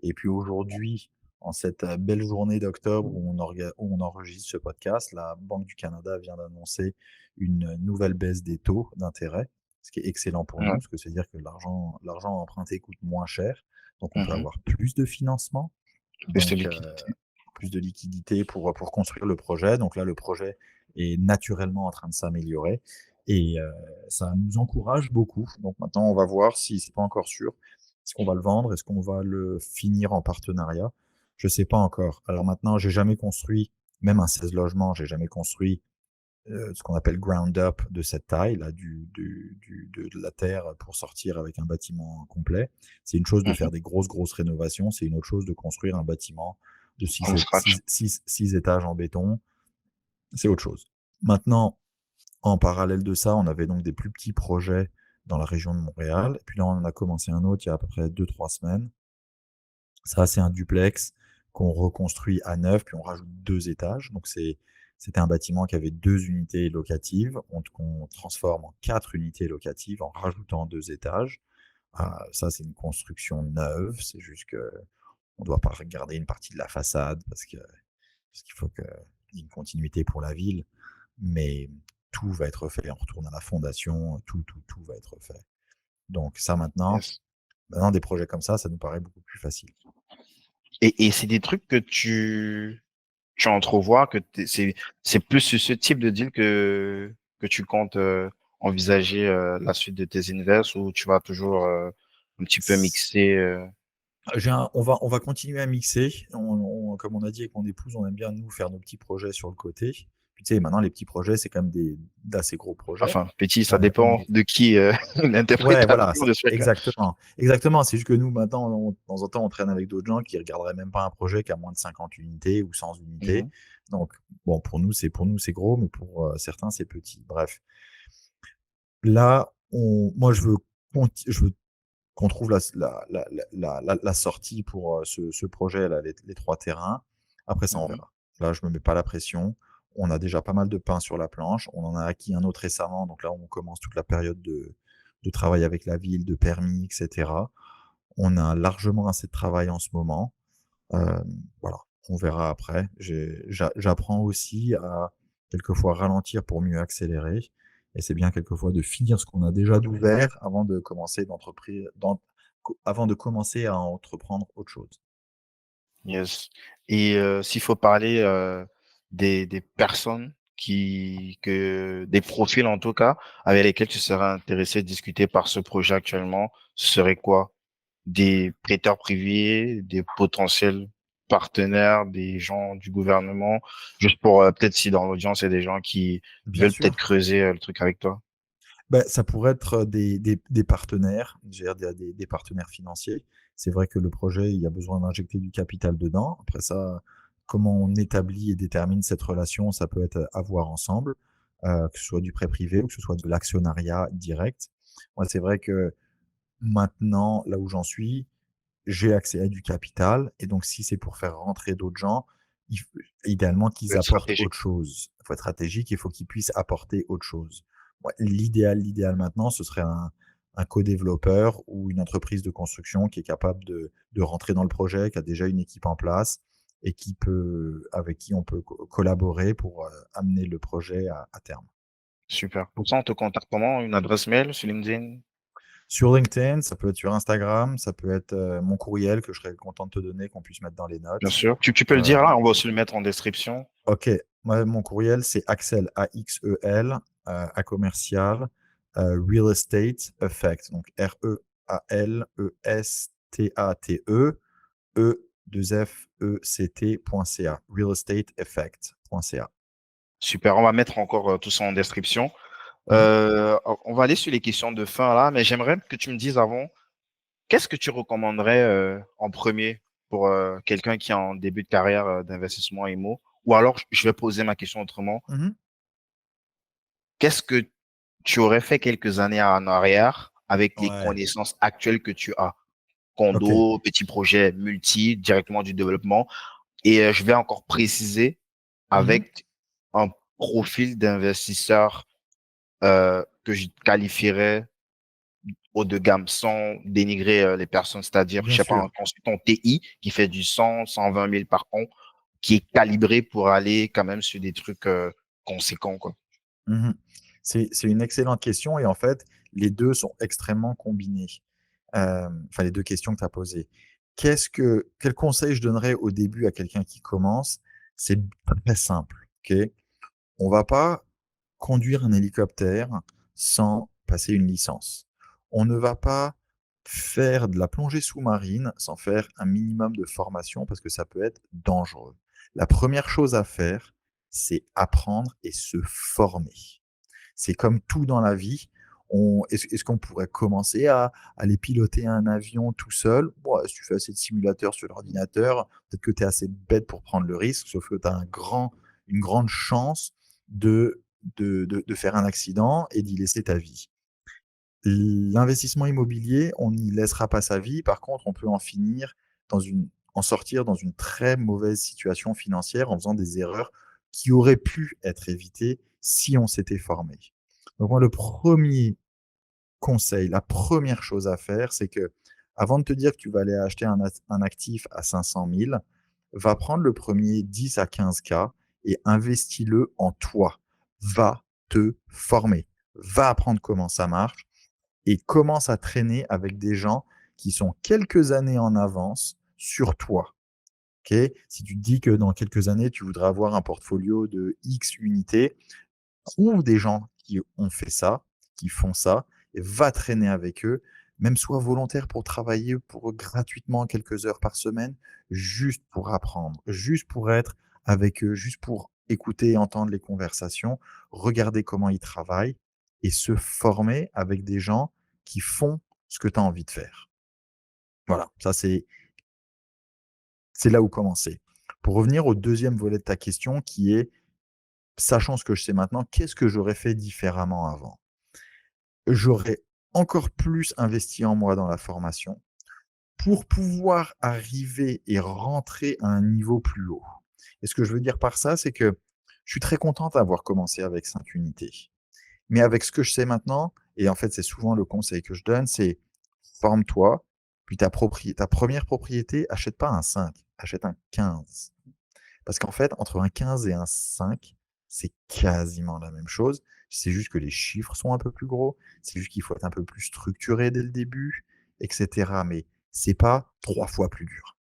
Et puis aujourd'hui, en cette, belle journée d'octobre où on enregistre ce podcast, la Banque du Canada vient d'annoncer une nouvelle baisse des taux d'intérêt, ce qui est excellent pour nous, ouais, parce que c'est-à-dire que l'argent emprunté coûte moins cher, donc on peut mhm. avoir plus de financement, Plus de donc liquidité. plus de liquidité pour construire le projet. Donc là, le projet est naturellement en train de s'améliorer et ça nous encourage beaucoup. Donc maintenant, on va voir si c'est pas encore sûr. Est-ce qu'on va le vendre? Est-ce qu'on va le finir en partenariat? Je sais pas encore. Alors maintenant, j'ai jamais construit, même un 16 logements, j'ai jamais construit ce qu'on appelle ground up de cette taille, là, de la terre pour sortir avec un bâtiment complet. C'est une chose de faire Mhm. des grosses rénovations, c'est une autre chose de construire un bâtiment de From scratch. 6 étages en béton, c'est autre chose. Maintenant, en parallèle de ça, on avait donc des plus petits projets dans la région de Montréal. Et puis là, on en a commencé un autre il y a à peu près 2 3 semaines. Ça, c'est un duplex qu'on reconstruit à neuf, puis on rajoute 2 étages. Donc c'était un bâtiment qui avait 2 unités locatives, qu'on transforme en 4 unités locatives en rajoutant 2 étages. Ça, c'est une construction neuve, c'est juste qu'on doit pas regarder une partie de la façade parce qu'il faut qu'il y ait une continuité pour la ville, mais tout va être fait. On retourne à la fondation, tout va être fait. Donc ça Yes. maintenant des projets comme ça nous paraît beaucoup plus facile. Et c'est des trucs que tu entrevois, c'est plus ce type de deal que tu comptes envisager la suite de tes invests ou tu vas toujours un petit peu mixer On va continuer à mixer. Comme on a dit avec mon épouse, on aime bien nous faire nos petits projets sur le côté. Puis tu sais, maintenant les petits projets, c'est quand même d'assez gros projets. enfin, petit, ça On dépend est de qui Ouais, voilà, l'interprétation de chacun. exactement. Exactement. C'est juste que nous, maintenant, de temps en temps, on traîne avec d'autres gens qui regarderaient même pas un projet qui a moins de 50 unités ou 100 unités. Mhm, Donc, bon, pour nous, c'est gros, mais pour certains, c'est petit. Bref. Là, moi, je veux qu'on trouve la sortie pour ce projet, là, les 3 terrains. Après ça, on mhm, verra. Là, je me mets pas la pression. On a déjà pas mal de pain sur la planche. On en a acquis un autre récemment. Donc là, on commence toute la période de travail avec la ville, de permis, etc. On a largement assez de travail en ce moment. Euh, voilà, on verra après. J'apprends aussi à quelquefois ralentir pour mieux accélérer. Et c'est bien quelquefois de finir ce qu'on a déjà d'ouvert avant de commencer à entreprendre autre chose. yes. Et s'il faut parler des personnes des profils en tout cas, avec lesquels tu serais intéressé de discuter par ce projet actuellement, ce serait quoi? Des prêteurs privés, des potentiels partenaires, des gens du gouvernement, juste pour peut-être si dans l'audience il y a des gens qui Bien veulent peut-être sûr. creuser le truc avec toi. Ben, ça pourrait être des partenaires, je veux dire des partenaires financiers. C'est vrai que le projet, il y a besoin d'injecter du capital dedans. Après ça, comment on établit et détermine cette relation, ça peut être à voir ensemble, que ce soit du prêt privé ou que ce soit de l'actionnariat direct. Moi, c'est vrai que maintenant, là où j'en suis, j'ai accès à du capital et donc si c'est pour faire rentrer d'autres gens, il f idéalement Peut qu'ils être apportent stratégique. autre chose. Il faut être stratégique, il faut qu'ils puissent apporter autre chose. Ouais, l'idéal maintenant, ce serait un co-développeur ou une entreprise de construction qui est capable de rentrer dans le projet, qui a déjà une équipe en place et avec qui on peut collaborer pour, amener le projet à terme. Super. Pour ça, on te contacte comment? Une adresse mail sur LinkedIn? Sur LinkedIn, ça peut être sur Instagram, ça peut être, mon courriel que je serais content de te donner, qu'on puisse mettre dans les Bien notes. sûr. Tu peux le Heu dire là, on va aussi le mettre en description. OK. Moi, mon courriel, c'est Axel, Axel, à commercial, Real Estate Effect, donc REALESTATE, E2FECT.ca, realestateeffect.ca. Super. On va mettre encore tout ça en description. Mmh. On va aller sur les questions de fin là, mais j'aimerais que tu me dises avant, qu'est-ce que tu recommanderais en premier pour quelqu'un qui est en début de carrière d'investissement IMO? Ou alors, je vais poser ma question autrement. Mmh. Qu'est-ce que tu aurais fait quelques années en arrière avec les Ouais. connaissances actuelles que tu as? OK. Condo, petit projet, multi, directement du développement. Et je vais encore préciser Mmh. avec un profil d'investisseur que je qualifierais haut de gamme sans dénigrer les personnes, c'est-à-dire, je Bien sais pas, sûr. un consultant TI qui fait du 100, 120 000 par an, qui est calibré pour aller quand même sur des trucs conséquents, quoi. Mmh. C'est une excellente question et en fait, les 2 sont extrêmement combinés. Enfin les 2 questions que tu as posées. Quel conseil je donnerais au début à quelqu'un qui commence? C'est très simple, OK? On va pas conduire un hélicoptère sans passer une licence. On ne va pas faire de la plongée sous-marine sans faire un minimum de formation parce que ça peut être dangereux. La première chose à faire, c'est apprendre et se former. C'est comme tout dans la vie. Est-ce qu'on pourrait commencer à aller piloter un avion tout seul? Bon, si tu fais assez de simulateurs sur l'ordinateur, peut-être que tu es assez bête pour prendre le risque, sauf que tu as une grande chance de faire un accident et d'y laisser ta vie. L'investissement immobilier, on n'y laissera pas sa vie. Par contre, on peut en sortir dans une très mauvaise situation financière en faisant des erreurs qui auraient pu être évitées si on s'était formé. Donc moi, le premier conseil, la première chose à faire, c'est que avant de te dire que tu vas aller acheter un actif à 500 000, va prendre le premier 10 à 15 k et investis-le en toi. Va te former. Va apprendre comment ça marche et commence à traîner avec des gens qui sont quelques années en avance sur toi. Ok. Si tu te dis que dans quelques années, tu voudrais avoir un portfolio de X unités, trouve des gens qui ont fait ça, qui font ça et va traîner avec eux, même sois volontaire pour travailler pour gratuitement quelques heures par semaine, juste pour apprendre, juste pour être avec eux, juste pour écouter et entendre les conversations, regarder comment ils travaillent et se former avec des gens qui font ce que tu as envie de faire. Voilà, ça c'est là où commencer. Pour revenir au deuxième volet de ta question qui est, sachant ce que je sais maintenant, qu'est-ce que j'aurais fait différemment avant? J'aurais encore plus investi en moi dans la formation pour pouvoir arriver et rentrer à un niveau plus haut. Et ce que je veux dire par ça, c'est que je suis très content d'avoir commencé avec 5 unités. Mais avec ce que je sais maintenant, et en fait, c'est souvent le conseil que je donne, c'est forme-toi, puis ta première propriété, achète pas un 5, achète un 15. Parce qu'en fait, entre un 15 et un 5, c'est quasiment la même chose. C'est juste que les chiffres sont un peu plus gros. C'est juste qu'il faut être un peu plus structuré dès le début, etc. Mais c'est pas 3 fois plus dur,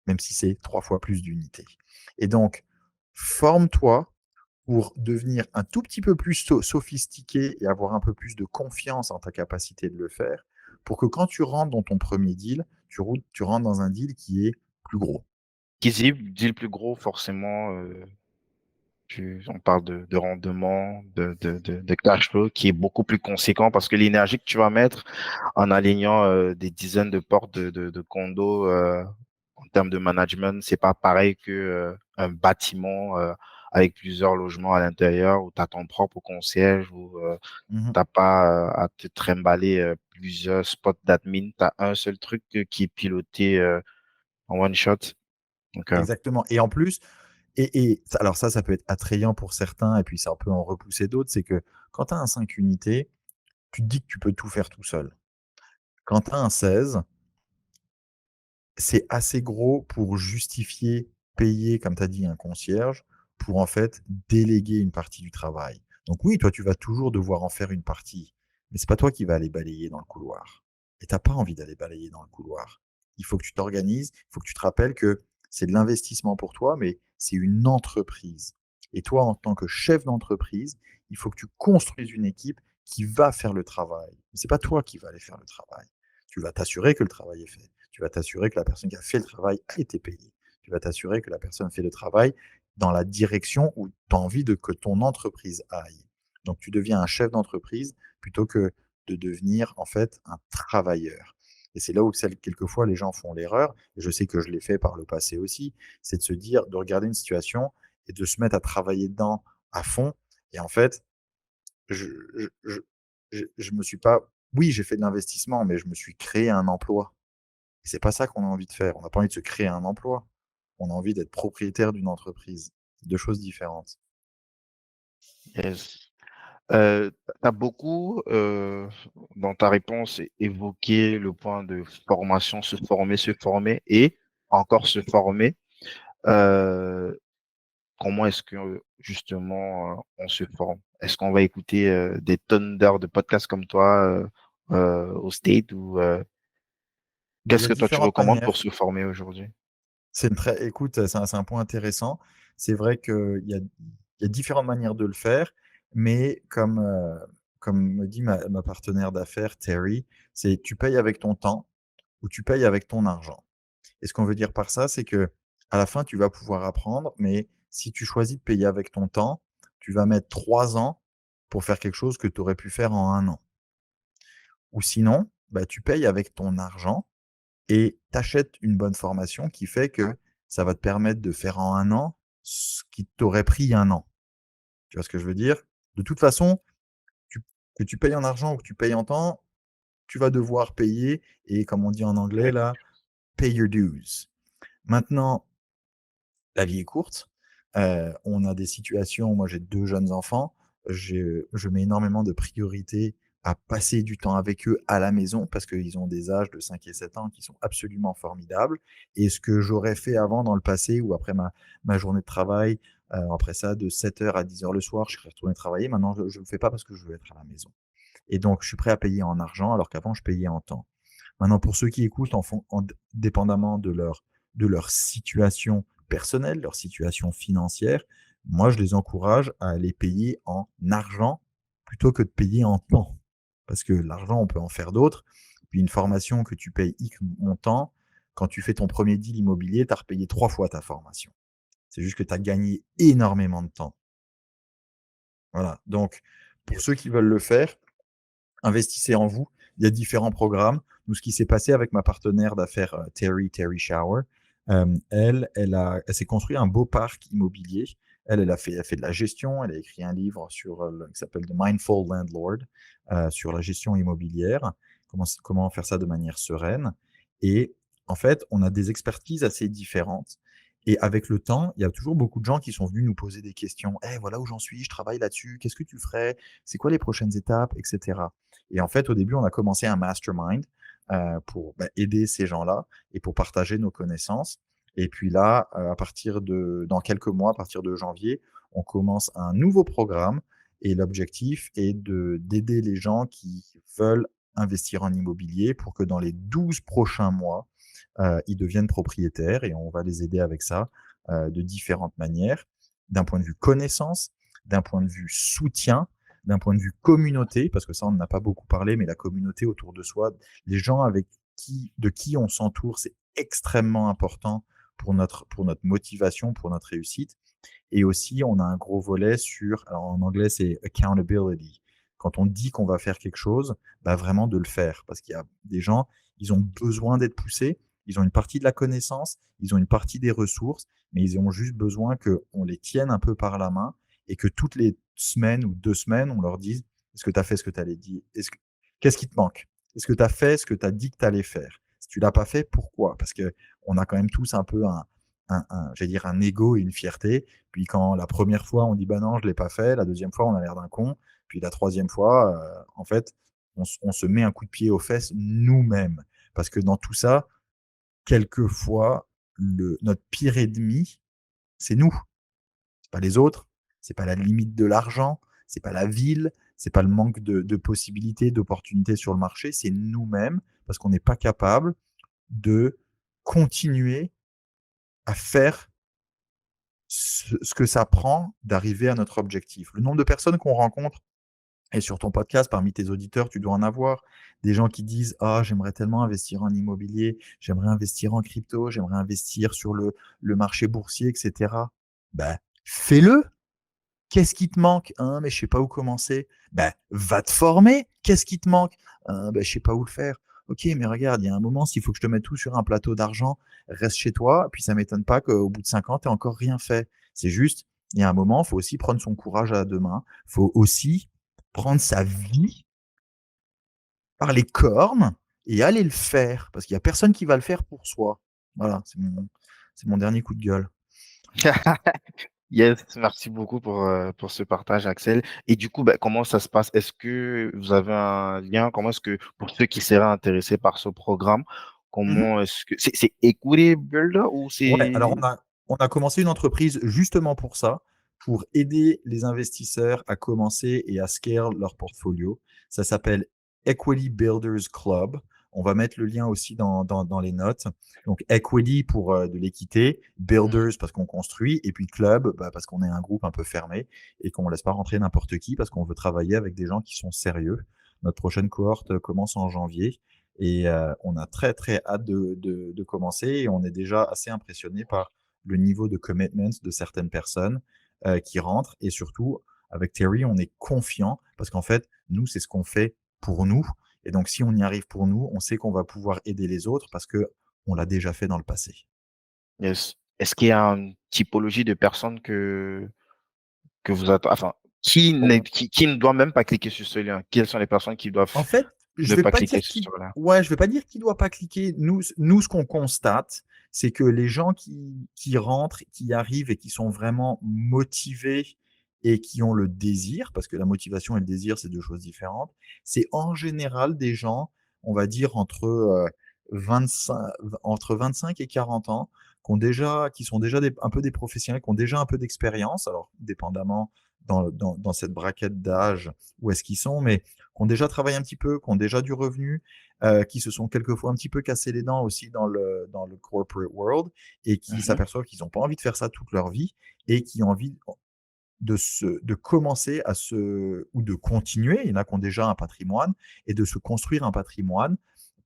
même si c'est 3 fois plus d'unités. Et donc, forme-toi pour devenir un tout petit peu plus sophistiqué et avoir un peu plus de confiance en ta capacité de le faire, pour que quand tu rentres dans ton premier deal, tu rentres dans un deal qui est plus gros. Qui dit le plus gros, forcément, on parle de rendement, de cash flow qui est beaucoup plus conséquent parce que l'énergie que tu vas mettre en alignant des dizaines de portes de condos en termes de management, c'est pas pareil que un bâtiment avec plusieurs logements à l'intérieur où tu as ton propre concierge, où Mhm. t'as pas à te trimballer plusieurs spots d'admin, tu as un seul truc qui est piloté en one shot. Donc, Exactement. Et en plus, alors ça peut être attrayant pour certains, et puis ça peut en repousser d'autres, c'est que quand tu as un 5 unités, tu te dis que tu peux tout faire tout seul. Quand tu as un 16, c'est assez gros pour justifier payer, comme tu as dit, un concierge pour en fait déléguer une partie du travail. Donc oui, toi, tu vas toujours devoir en faire une partie, mais c'est pas toi qui vas aller balayer dans le couloir. Et t'as pas envie d'aller balayer dans le couloir. Il faut que tu t'organises, il faut que tu te rappelles que c'est de l'investissement pour toi, mais c'est une entreprise. Et toi, en tant que chef d'entreprise, il faut que tu construises une équipe qui va faire le travail. Mais c'est pas toi qui vas aller faire le travail. Tu vas t'assurer que le travail est fait. Tu vas t'assurer que la personne qui a fait le travail a été payée. Tu vas t'assurer que la personne fait le travail dans la direction où tu as envie que ton entreprise aille. Donc, tu deviens un chef d'entreprise plutôt que de devenir en fait un travailleur. Et c'est là où quelquefois les gens font l'erreur, et je sais que je l'ai fait par le passé aussi, c'est de se dire, de regarder une situation et de se mettre à travailler dedans à fond. Et en fait, je, je, je, je me suis pas, oui, j'ai fait de l'investissement, mais je me suis créé un emploi. Et c'est pas ça qu'on a envie de faire. On n'a pas envie de se créer un emploi. On a envie d'être propriétaire d'une entreprise. C'est 2 choses différentes. yes. Tu as beaucoup, dans ta réponse, évoqué le point de formation, se former et encore se former. Euh, Comment est-ce que justement on se forme? Est-ce qu'on va écouter des tonnes d'heures de podcasts comme toi au State ou Il y qu'est-ce a que toi tu différentes recommandes pour manières. se former aujourd'hui? Écoute, c'est un point intéressant. C'est vrai qu'il y a différentes manières de le faire, mais comme me dit ma partenaire d'affaires, Terry, c'est tu payes avec ton temps ou tu payes avec ton argent. Et ce qu'on veut dire par ça, c'est que à la fin, tu vas pouvoir apprendre, mais si tu choisis de payer avec ton temps, tu vas mettre 3 ans pour faire quelque chose que tu aurais pu faire en 1 an. Ou sinon, bah, tu payes avec ton argent et tu achètes une bonne formation qui fait que ça va te permettre de faire en 1 an ce qui t'aurait pris 1 an. Tu vois ce que je veux dire? De toute façon, tu que tu payes en argent ou que tu payes en temps, tu vas devoir payer et comme on dit en anglais là, pay your dues. Maintenant, la vie est courte. On a des situations, moi j'ai 2 jeunes enfants, je mets énormément de priorité à passer du temps avec eux à la maison parce qu'ils ont des âges de 5 et 7 ans qui sont absolument formidables. Et ce que j'aurais fait avant dans le passé ou après ma journée de travail, après ça de 7 heures à 10 heures le soir, je serais retourné travailler. Maintenant je le fais pas parce que je veux être à la maison. Et donc je suis prêt à payer en argent alors qu'avant je payais en temps. Maintenant, pour ceux qui écoutent, dépendamment de leur situation personnelle, leur situation financière, moi, je les encourage à aller payer en argent plutôt que de payer en temps. parce que l'argent, on peut en faire d'autres. Puis une formation que tu payes X montant, quand tu fais ton premier deal immobilier, tu as repayé 3 fois ta formation. C'est juste que tu as gagné énormément de temps. Voilà. Donc, pour ceux qui veulent le faire, investissez en vous. Il y a différents programmes. Nous, ce qui s'est passé avec ma partenaire d'affaires Terry Shower, elle s'est construit un beau parc immobilier. Elle fait de la gestion. Elle a écrit un livre qui s'appelle The Mindful Landlord sur la gestion immobilière, comment faire ça de manière sereine. Et en fait, on a des expertises assez différentes. Et avec le temps, il y a toujours beaucoup de gens qui sont venus nous poser des questions. Eh, voilà où j'en suis, je travaille là-dessus, qu'est-ce que tu ferais? C'est quoi les prochaines étapes, etc. Et en fait, au début, on a commencé un mastermind pour aider ces gens-là et pour partager nos connaissances. Et puis là, dans quelques mois, à partir de janvier, on commence un nouveau programme. Et l'objectif est d'aider les gens qui veulent investir en immobilier pour que dans les 12 prochains mois, ils deviennent propriétaires et on va les aider avec ça de différentes manières, d'un point de vue connaissance, d'un point de vue soutien, d'un point de vue communauté, parce que ça, on n'en a pas beaucoup parlé, mais la communauté autour de soi, les gens de qui on s'entoure, c'est extrêmement important pour notre motivation, pour notre réussite. Et aussi, on a un gros volet alors en anglais, c'est accountability. Quand on dit qu'on va faire quelque chose, vraiment de le faire. Parce qu'il y a des gens, ils ont besoin d'être poussés, ils ont une partie de la connaissance, ils ont une partie des ressources, mais ils ont juste besoin qu'on les tienne un peu par la main et que toutes les semaines ou 2 semaines, on leur dise, est-ce que tu as fait ce que tu allais dire? Qu'est-ce qui te manque? Est-ce que tu as fait ce que tu as dit que tu allais faire? Si tu l'as pas fait, pourquoi? Parce que on a quand même tous un peu j'allais dire un ego et une fierté. Puis quand la première fois on dit bah non, je l'ai pas fait, la deuxième fois on a l'air d'un con, puis la troisième fois, en fait, on se met un coup de pied aux fesses nous-mêmes. Parce que dans tout ça, quelquefois, notre pire ennemi, c'est nous. C'est pas les autres, c'est pas la limite de l'argent, c'est pas la ville, c'est pas le manque de possibilités, d'opportunités sur le marché, c'est nous-mêmes parce qu'on n'est pas capable de continuer à faire ce que ça prend d'arriver à notre objectif. Le nombre de personnes qu'on rencontre, et sur ton podcast, parmi tes auditeurs, tu dois en avoir des gens qui disent ah, j'aimerais tellement investir en immobilier, j'aimerais investir en crypto, j'aimerais investir sur le marché boursier, etc. Ben, fais-le. Qu'est-ce qui te manque? Hein, mais je sais pas où commencer. Ben, va te former. Qu'est-ce qui te manque? Ben, je sais pas où le faire. Ok, mais regarde, il y a un moment, s'il faut que je te mette tout sur un plateau d'argent, reste chez toi. Puis ça m'étonne pas qu'au bout de 5 ans, tu encore rien fait. C'est juste, il y a un moment, il faut aussi prendre son courage à deux mains. Il faut aussi prendre sa vie par les cornes et aller le faire. Parce qu'il y a personne qui va le faire pour soi. Voilà, c'est mon dernier coup de gueule. Yes, merci beaucoup pour ce partage, Axel. Et du coup, comment ça se passe? Est-ce que vous avez un lien? Comment est-ce que, pour ceux qui seraient intéressés par ce programme, Mhm. comment est-ce que c'est Equity Builder ou Ouais, alors c'est... on a commencé une entreprise justement pour ça, pour aider les investisseurs à commencer et à scale leur portfolio. Ça s'appelle Equity Builders Club. On va mettre le lien aussi dans les notes. Donc Equity pour de l'équité, Mhm. Builders parce qu'on construit, et puis Club parce qu'on est un groupe un peu fermé et qu'on ne laisse pas rentrer n'importe qui parce qu'on veut travailler avec des gens qui sont sérieux. Notre prochaine cohorte commence en janvier. Et on a très très hâte de commencer et on est déjà assez impressionné par le niveau de commitment de certaines personnes qui rentrent. Et surtout, avec Terry, on est confiant parce qu'en fait, nous, c'est ce qu'on fait pour nous. Et donc, si on y arrive pour nous, on sait qu'on va pouvoir aider les autres parce que on l'a déjà fait dans le passé. Yes. Est-ce qu'il y a une typologie de personnes que vous attendez, enfin, qui ne doit même pas cliquer sur ce lien? Quelles sont les personnes qui En doivent fait, je ne vais pas pas cliquer dire sur ce lien? je vais pas dire qu'il doit pas cliquer. Nous, ce qu'on constate, c'est que les gens qui rentrent, qui arrivent et qui sont vraiment motivés et qui ont le désir, parce que la motivation et le désir, c'est deux choses différentes, c'est en général des gens, on va dire euh, 25, entre 25 et 40 ans, qui sont déjà un peu des professionnels, qui ont déjà un peu d'expérience, alors dépendamment dans cette braquette d'âge où est-ce qu'ils sont, mais qui ont déjà travaillé un petit peu, qui ont déjà du revenu, qui se sont quelquefois un petit peu cassé les dents aussi dans le corporate world et qui Mhm. s'aperçoivent qu'ils n'ont pas envie de faire ça toute leur vie et qui ont envie de commencer ou de continuer, il y en a qui ont déjà un patrimoine, et de se construire un patrimoine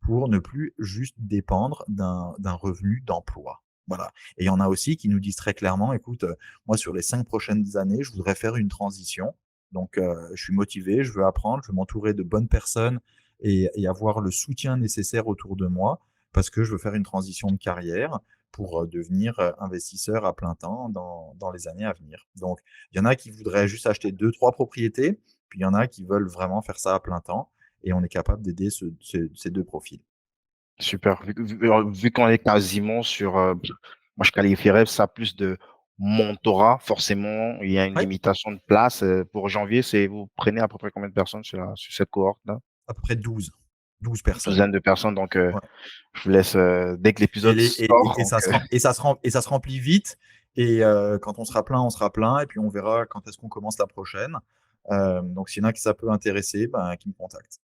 pour ne plus juste dépendre d'un revenu d'emploi. Voilà. Et il y en a aussi qui nous disent très clairement, écoute, moi sur les 5 prochaines années, je voudrais faire une transition. Donc, je suis motivé, je veux apprendre, je veux m'entourer de bonnes personnes et avoir le soutien nécessaire autour de moi parce que je veux faire une transition de carrière pour devenir investisseur à plein temps dans les années à venir. Donc, il y en a qui voudraient juste acheter 2, 3 propriétés, puis il y en a qui veulent vraiment faire ça à plein temps et on est capable d'aider ces 2 profils. Super. Vu qu'on est quasiment sur, moi je qualifierais ça plus de mentorat. Forcément, il y a une Oui, limitation de place. Pour janvier, vous prenez à peu près combien de personnes sur cette cohorte-là? à peu près 12 Une personnes. douzaine de personnes. Donc, Ouais. je vous laisse, dès que Et, l'épisode les- sort. et ça Donc, se rem- et ça se remplit vite. Et quand on sera plein, on sera plein. Et puis on verra quand est-ce qu'on commence la prochaine. Donc s'il y en a qui ça peut intéresser, ben, qui me contactent.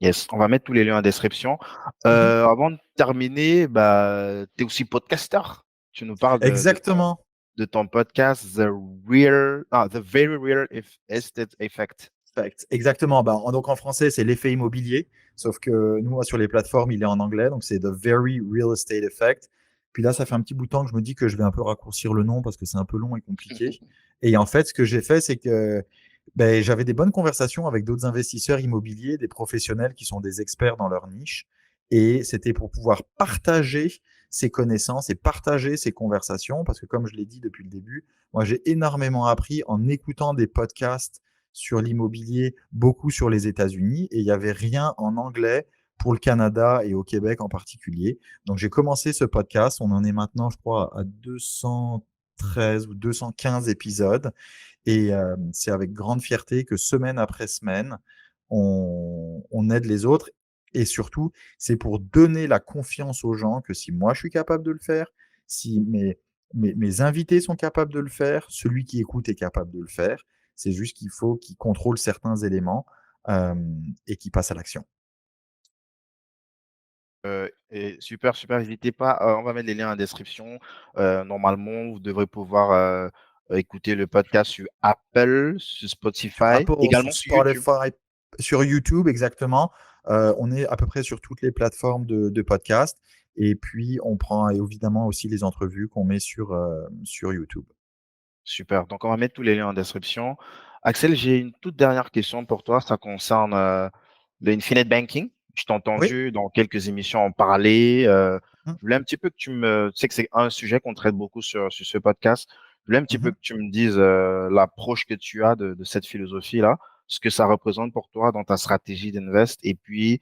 yes, on va mettre tous les liens en description. Mhm. Avant de terminer, bah, tu es aussi podcasteur. Tu nous parles Exactement. de ton podcast, The Very Real Estate Effect. Exactement. Ben, donc en français, c'est l'effet immobilier. Sauf que nous, sur les plateformes, il est en anglais. Donc c'est The Very Real Estate Effect. Puis là, ça fait un petit bout de temps que je me dis que je vais un peu raccourcir le nom parce que c'est un peu long et compliqué. Et en fait, ce que j'ai fait, c'est que ben, j'avais des bonnes conversations avec d'autres investisseurs immobiliers, des professionnels qui sont des experts dans leur niche. Et c'était pour pouvoir partager ces connaissances et partager ces conversations. Parce que comme je l'ai dit depuis le début, moi, j'ai énormément appris en écoutant des podcasts sur l'immobilier, beaucoup sur les États-Unis, et il n'y avait rien en anglais pour le Canada et au Québec en particulier. Donc j'ai commencé ce podcast, on en est maintenant, je crois, à 213 ou 215 épisodes, et c'est avec grande fierté que semaine après semaine, on aide les autres. Et surtout, c'est pour donner la confiance aux gens que si moi je suis capable de le faire, si mes invités sont capables de le faire, celui qui écoute est capable de le faire. C'est juste qu'il faut qu'il contrôle certains éléments euh, et qu'il passe à l'action. Et super, super. N'hésitez pas, on va mettre les liens en description. Normalement, vous devrez pouvoir écouter le podcast sur Apple, sur Sur Spotify, Apple, également sur sur YouTube. Spotify, sur YouTube, exactement. On est à peu près sur toutes les plateformes de podcast. Et puis, on prend évidemment aussi les entrevues qu'on met sur YouTube. Super. Donc, on va mettre tous les liens en description. Axel, j'ai une toute dernière question pour toi. Ça concerne le Infinite Banking. Je t'ai Oui. entendu dans quelques émissions en parler. Mm, Je voulais un petit peu que tu sais que c'est un sujet qu'on traite beaucoup sur ce podcast. Je voulais un petit peu mhm. que tu me dises l'approche que tu as de cette philosophie-là, ce que ça représente pour toi dans ta stratégie d'invest et puis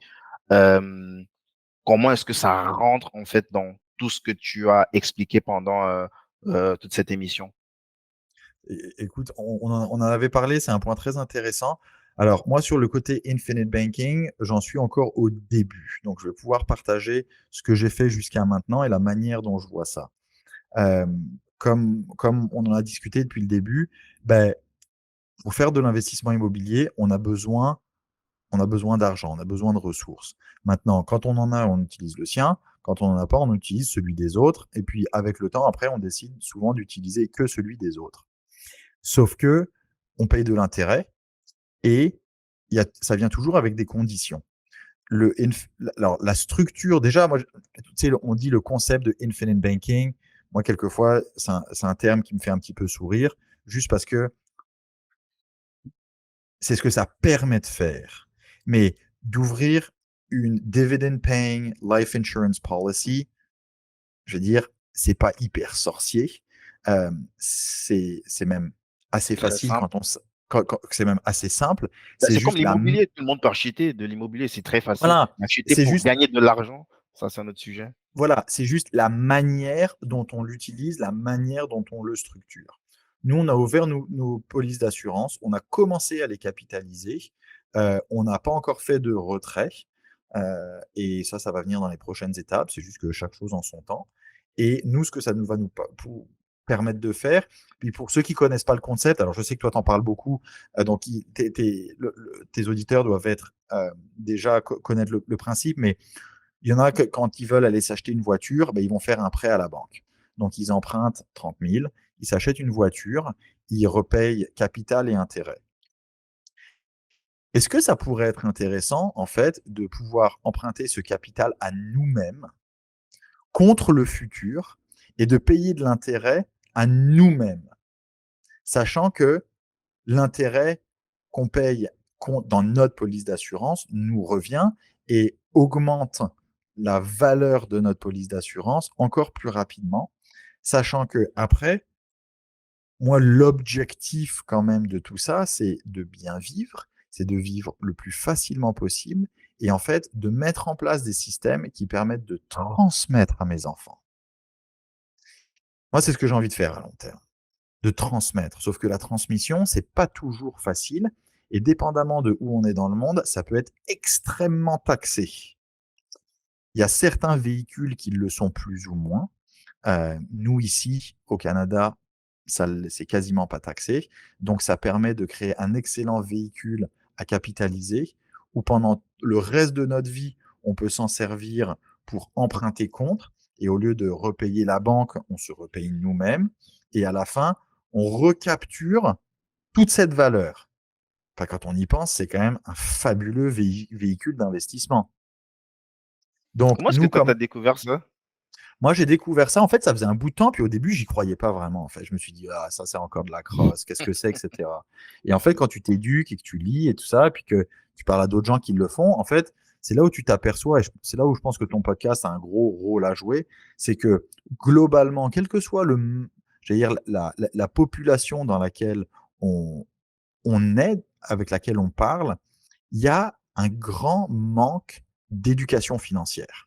euh, comment est-ce que ça rentre en fait dans tout ce que tu as expliqué pendant toute cette émission. Écoute, on en avait parlé, c'est un point très intéressant. Alors, moi, sur le côté Infinite Banking, j'en suis encore au début. Donc, je vais pouvoir partager ce que j'ai fait jusqu'à maintenant et la manière dont je vois ça. Euh, comme on en a discuté depuis le début, ben, pour faire de l'investissement immobilier, on a besoin d'argent, on a besoin de ressources. Maintenant, quand on en a, on utilise le sien. Quand on n'en a pas, on utilise celui des autres. Et puis, avec le temps, après, on décide souvent d'utiliser que celui des autres. Sauf que on paye de l'intérêt et ça vient toujours avec des conditions. Alors, la structure, déjà, moi, tu sais, on dit le concept de infinite banking. Moi, quelquefois, c'est un terme qui me fait un petit peu sourire, juste parce que c'est ce que ça permet de faire. Mais d'ouvrir une dividend paying life insurance policy, je veux dire, c'est pas hyper sorcier. C'est même assez Très facile simple. c'est même assez simple. Bah, C'est c'est comme juste l'immobilier, tout le monde peut acheter de l'immobilier, c'est très facile. voilà, Acheter c'est pour juste gagner de l'argent, ça c'est un autre sujet. voilà, c'est juste la manière dont on l'utilise, la manière dont on le structure. Nous, on a ouvert nos polices d'assurance, on a commencé à les capitaliser, on n'a pas encore fait de retrait, et ça va venir dans les prochaines étapes, c'est juste que chaque chose en son temps. Et nous, ce que ça nous va permettre de faire, puis pour ceux qui connaissent pas le concept, alors je sais que toi, tu en parles beaucoup, donc tes auditeurs doivent être déjà connaître le principe, mais il y en a que quand ils veulent aller s'acheter une voiture, ben, ils vont faire un prêt à la banque. Donc, ils empruntent 30 000, il s'achète une voiture, il repaye capital et intérêt. Est-ce que ça pourrait être intéressant, en fait, de pouvoir emprunter ce capital à nous-mêmes contre le futur et de payer de l'intérêt à nous-mêmes, sachant que l'intérêt qu'on paye dans notre police d'assurance nous revient et augmente la valeur de notre police d'assurance encore plus rapidement, sachant que après, moi, l'objectif quand même de tout ça, c'est de bien vivre, c'est de vivre le plus facilement possible et en fait de mettre en place des systèmes qui permettent de transmettre à mes enfants. Moi, c'est ce que j'ai envie de faire à long terme, de transmettre. Sauf que la transmission, c'est pas toujours facile et dépendamment de où on est dans le monde, ça peut être extrêmement taxé. Il y a certains véhicules qui le sont plus ou moins. Nous, ici, au Canada, c'est quasiment pas taxé. Donc, ça permet de créer un excellent véhicule à capitaliser où pendant le reste de notre vie, on peut s'en servir pour emprunter contre. Et au lieu de repayer la banque, on se repaye nous-mêmes. Et à la fin, on recapture toute cette valeur. Enfin, quand on y pense, c'est quand même un fabuleux véhicule d'investissement. Donc, Comment est-ce que nous, tu as comme découvert ça? moi, j'ai découvert ça, en fait, ça faisait un bout de temps, puis au début, j'y croyais pas vraiment, en fait. Je me suis dit: «Ah, ça, c'est encore de la crosse, qu'est-ce que c'est?» et cetera. Et en fait, quand tu t'éduques et que tu lis et tout ça, et puis que tu parles à d'autres gens qui le font, en fait, c'est là où tu t'aperçois et c'est là où je pense que ton podcast a un gros rôle à jouer, c'est que globalement, quel que soit j'allais dire la population dans laquelle on est, avec laquelle on parle, il y a un grand manque d'éducation financière.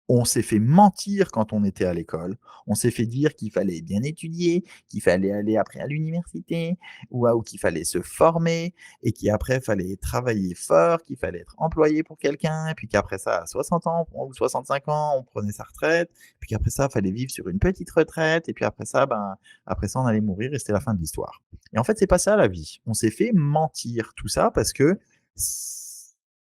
On s'est fait mentir quand on était à l'école. On s'est fait dire qu'il fallait bien étudier, qu'il fallait aller après à l'université ou qu'il fallait se former et qu'après, il fallait travailler fort, qu'il fallait être employé pour quelqu'un, et puis qu'après ça, à 60 ans ou 65 ans, on prenait sa retraite, puis qu'après ça, il fallait vivre sur une petite retraite, et puis après ça, on allait mourir et c'était la fin de l'histoire. Et en fait, c'est pas ça la vie. On s'est fait mentir tout ça parce que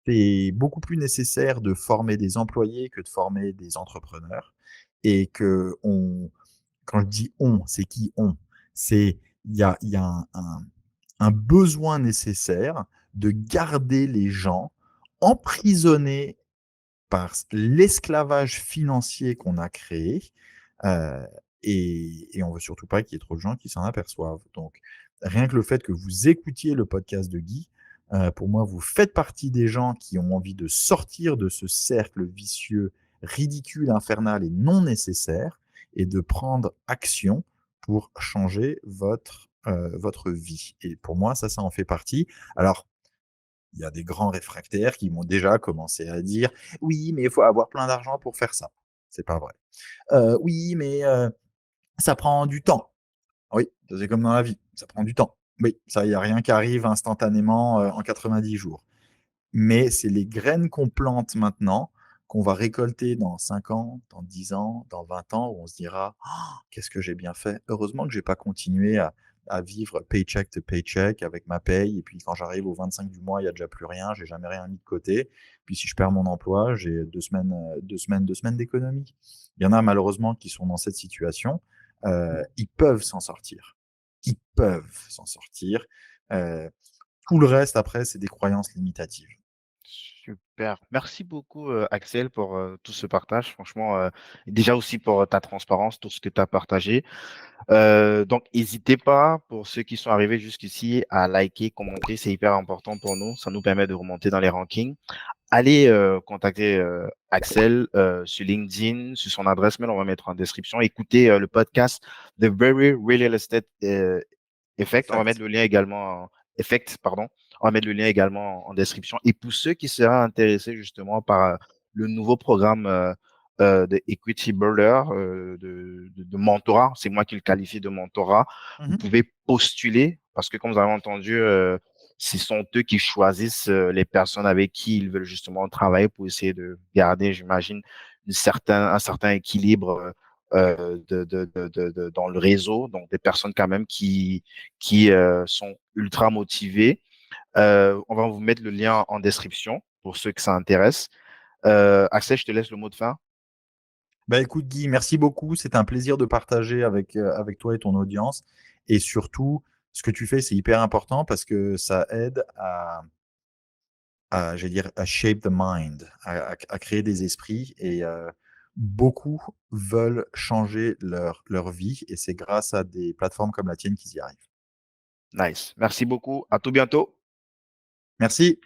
c'est beaucoup plus nécessaire de former des employés que de former des entrepreneurs et que quand je dis on, c'est qui on? C'est il y a un besoin nécessaire de garder les gens emprisonnés par l'esclavage financier qu'on a créé, heu et on veut surtout pas qu'il y ait trop de gens qui s'en aperçoivent. Donc rien que le fait que vous écoutiez le podcast de Guy, pour moi, vous faites partie des gens qui ont envie de sortir de ce cercle vicieux, ridicule, infernal et non nécessaire et de prendre action pour changer votre vie et pour moi, ça en fait partie. Alors il y a des grands réfractaires qui vont déjà commencer à dire: «Oui, mais il faut avoir plein d'argent pour faire ça». C'est pas vrai. «Oui, mais ça prend du temps». Oui, c'est comme dans la vie, ça prend du temps. Oui, ça, il y a rien qui arrive instantanément, en 90 jours. Mais c'est les graines qu'on plante maintenant, qu'on va récolter dans 5 ans, dans 10 ans, dans 20 ans, où on se dira: «Ah, qu'est-ce que j'ai bien fait? Heureusement que j'ai pas continué à vivre paycheck to paycheck avec ma paye et puis quand j'arrive au 25 du mois, il y a déjà plus rien, j'ai jamais rien mis de côté. Puis si je perds mon emploi, j'ai 2 semaines d'économie». Il y en a malheureusement qui sont dans cette situation, ils peuvent s'en sortir. Ils peuvent s'en sortir, heu, tout le reste après, c'est des croyances limitatives. Super. Merci beaucoup, Axel, pour tout ce partage. Franchement, déjà aussi pour ta transparence, tout ce que tu as partagé. Donc, n'hésitez pas, pour ceux qui sont arrivés jusqu'ici, à liker, commenter. C'est hyper important pour nous. Ça nous permet de remonter dans les rankings. Allez contacter Axel sur LinkedIn, sur son adresse mail, on va mettre en description. Écoutez le podcast The Very Real Estate Effect. On va mettre Effect. le lien également, Effect, pardon. On va mettre le lien également en description. Et pour ceux qui seraient intéressés justement par le nouveau programme de Equity Builder, de mentorat, c'est moi qui le qualifie de mentorat, vous Mmh. pouvez postuler parce que comme vous avez entendu, ce sont eux qui choisissent les personnes avec qui ils veulent justement travailler pour essayer de garder, j'imagine, un certain équilibre dans le réseau, donc des personnes quand même qui sont ultra motivées. On va vous mettre le lien en description pour ceux que ça intéresse. Axel, je te laisse le mot de fin. Bah, écoute Guy, merci beaucoup. C'était un plaisir de partager avec toi et ton audience. Et surtout, ce que tu fais, c'est hyper important parce que ça aide à, j'allais dire, à shape the mind, à créer des esprits. Et beaucoup veulent changer leur vie. Et c'est grâce à des plateformes comme la tienne qu'ils y arrivent. Nice. Merci beaucoup. À tout bientôt. Merci.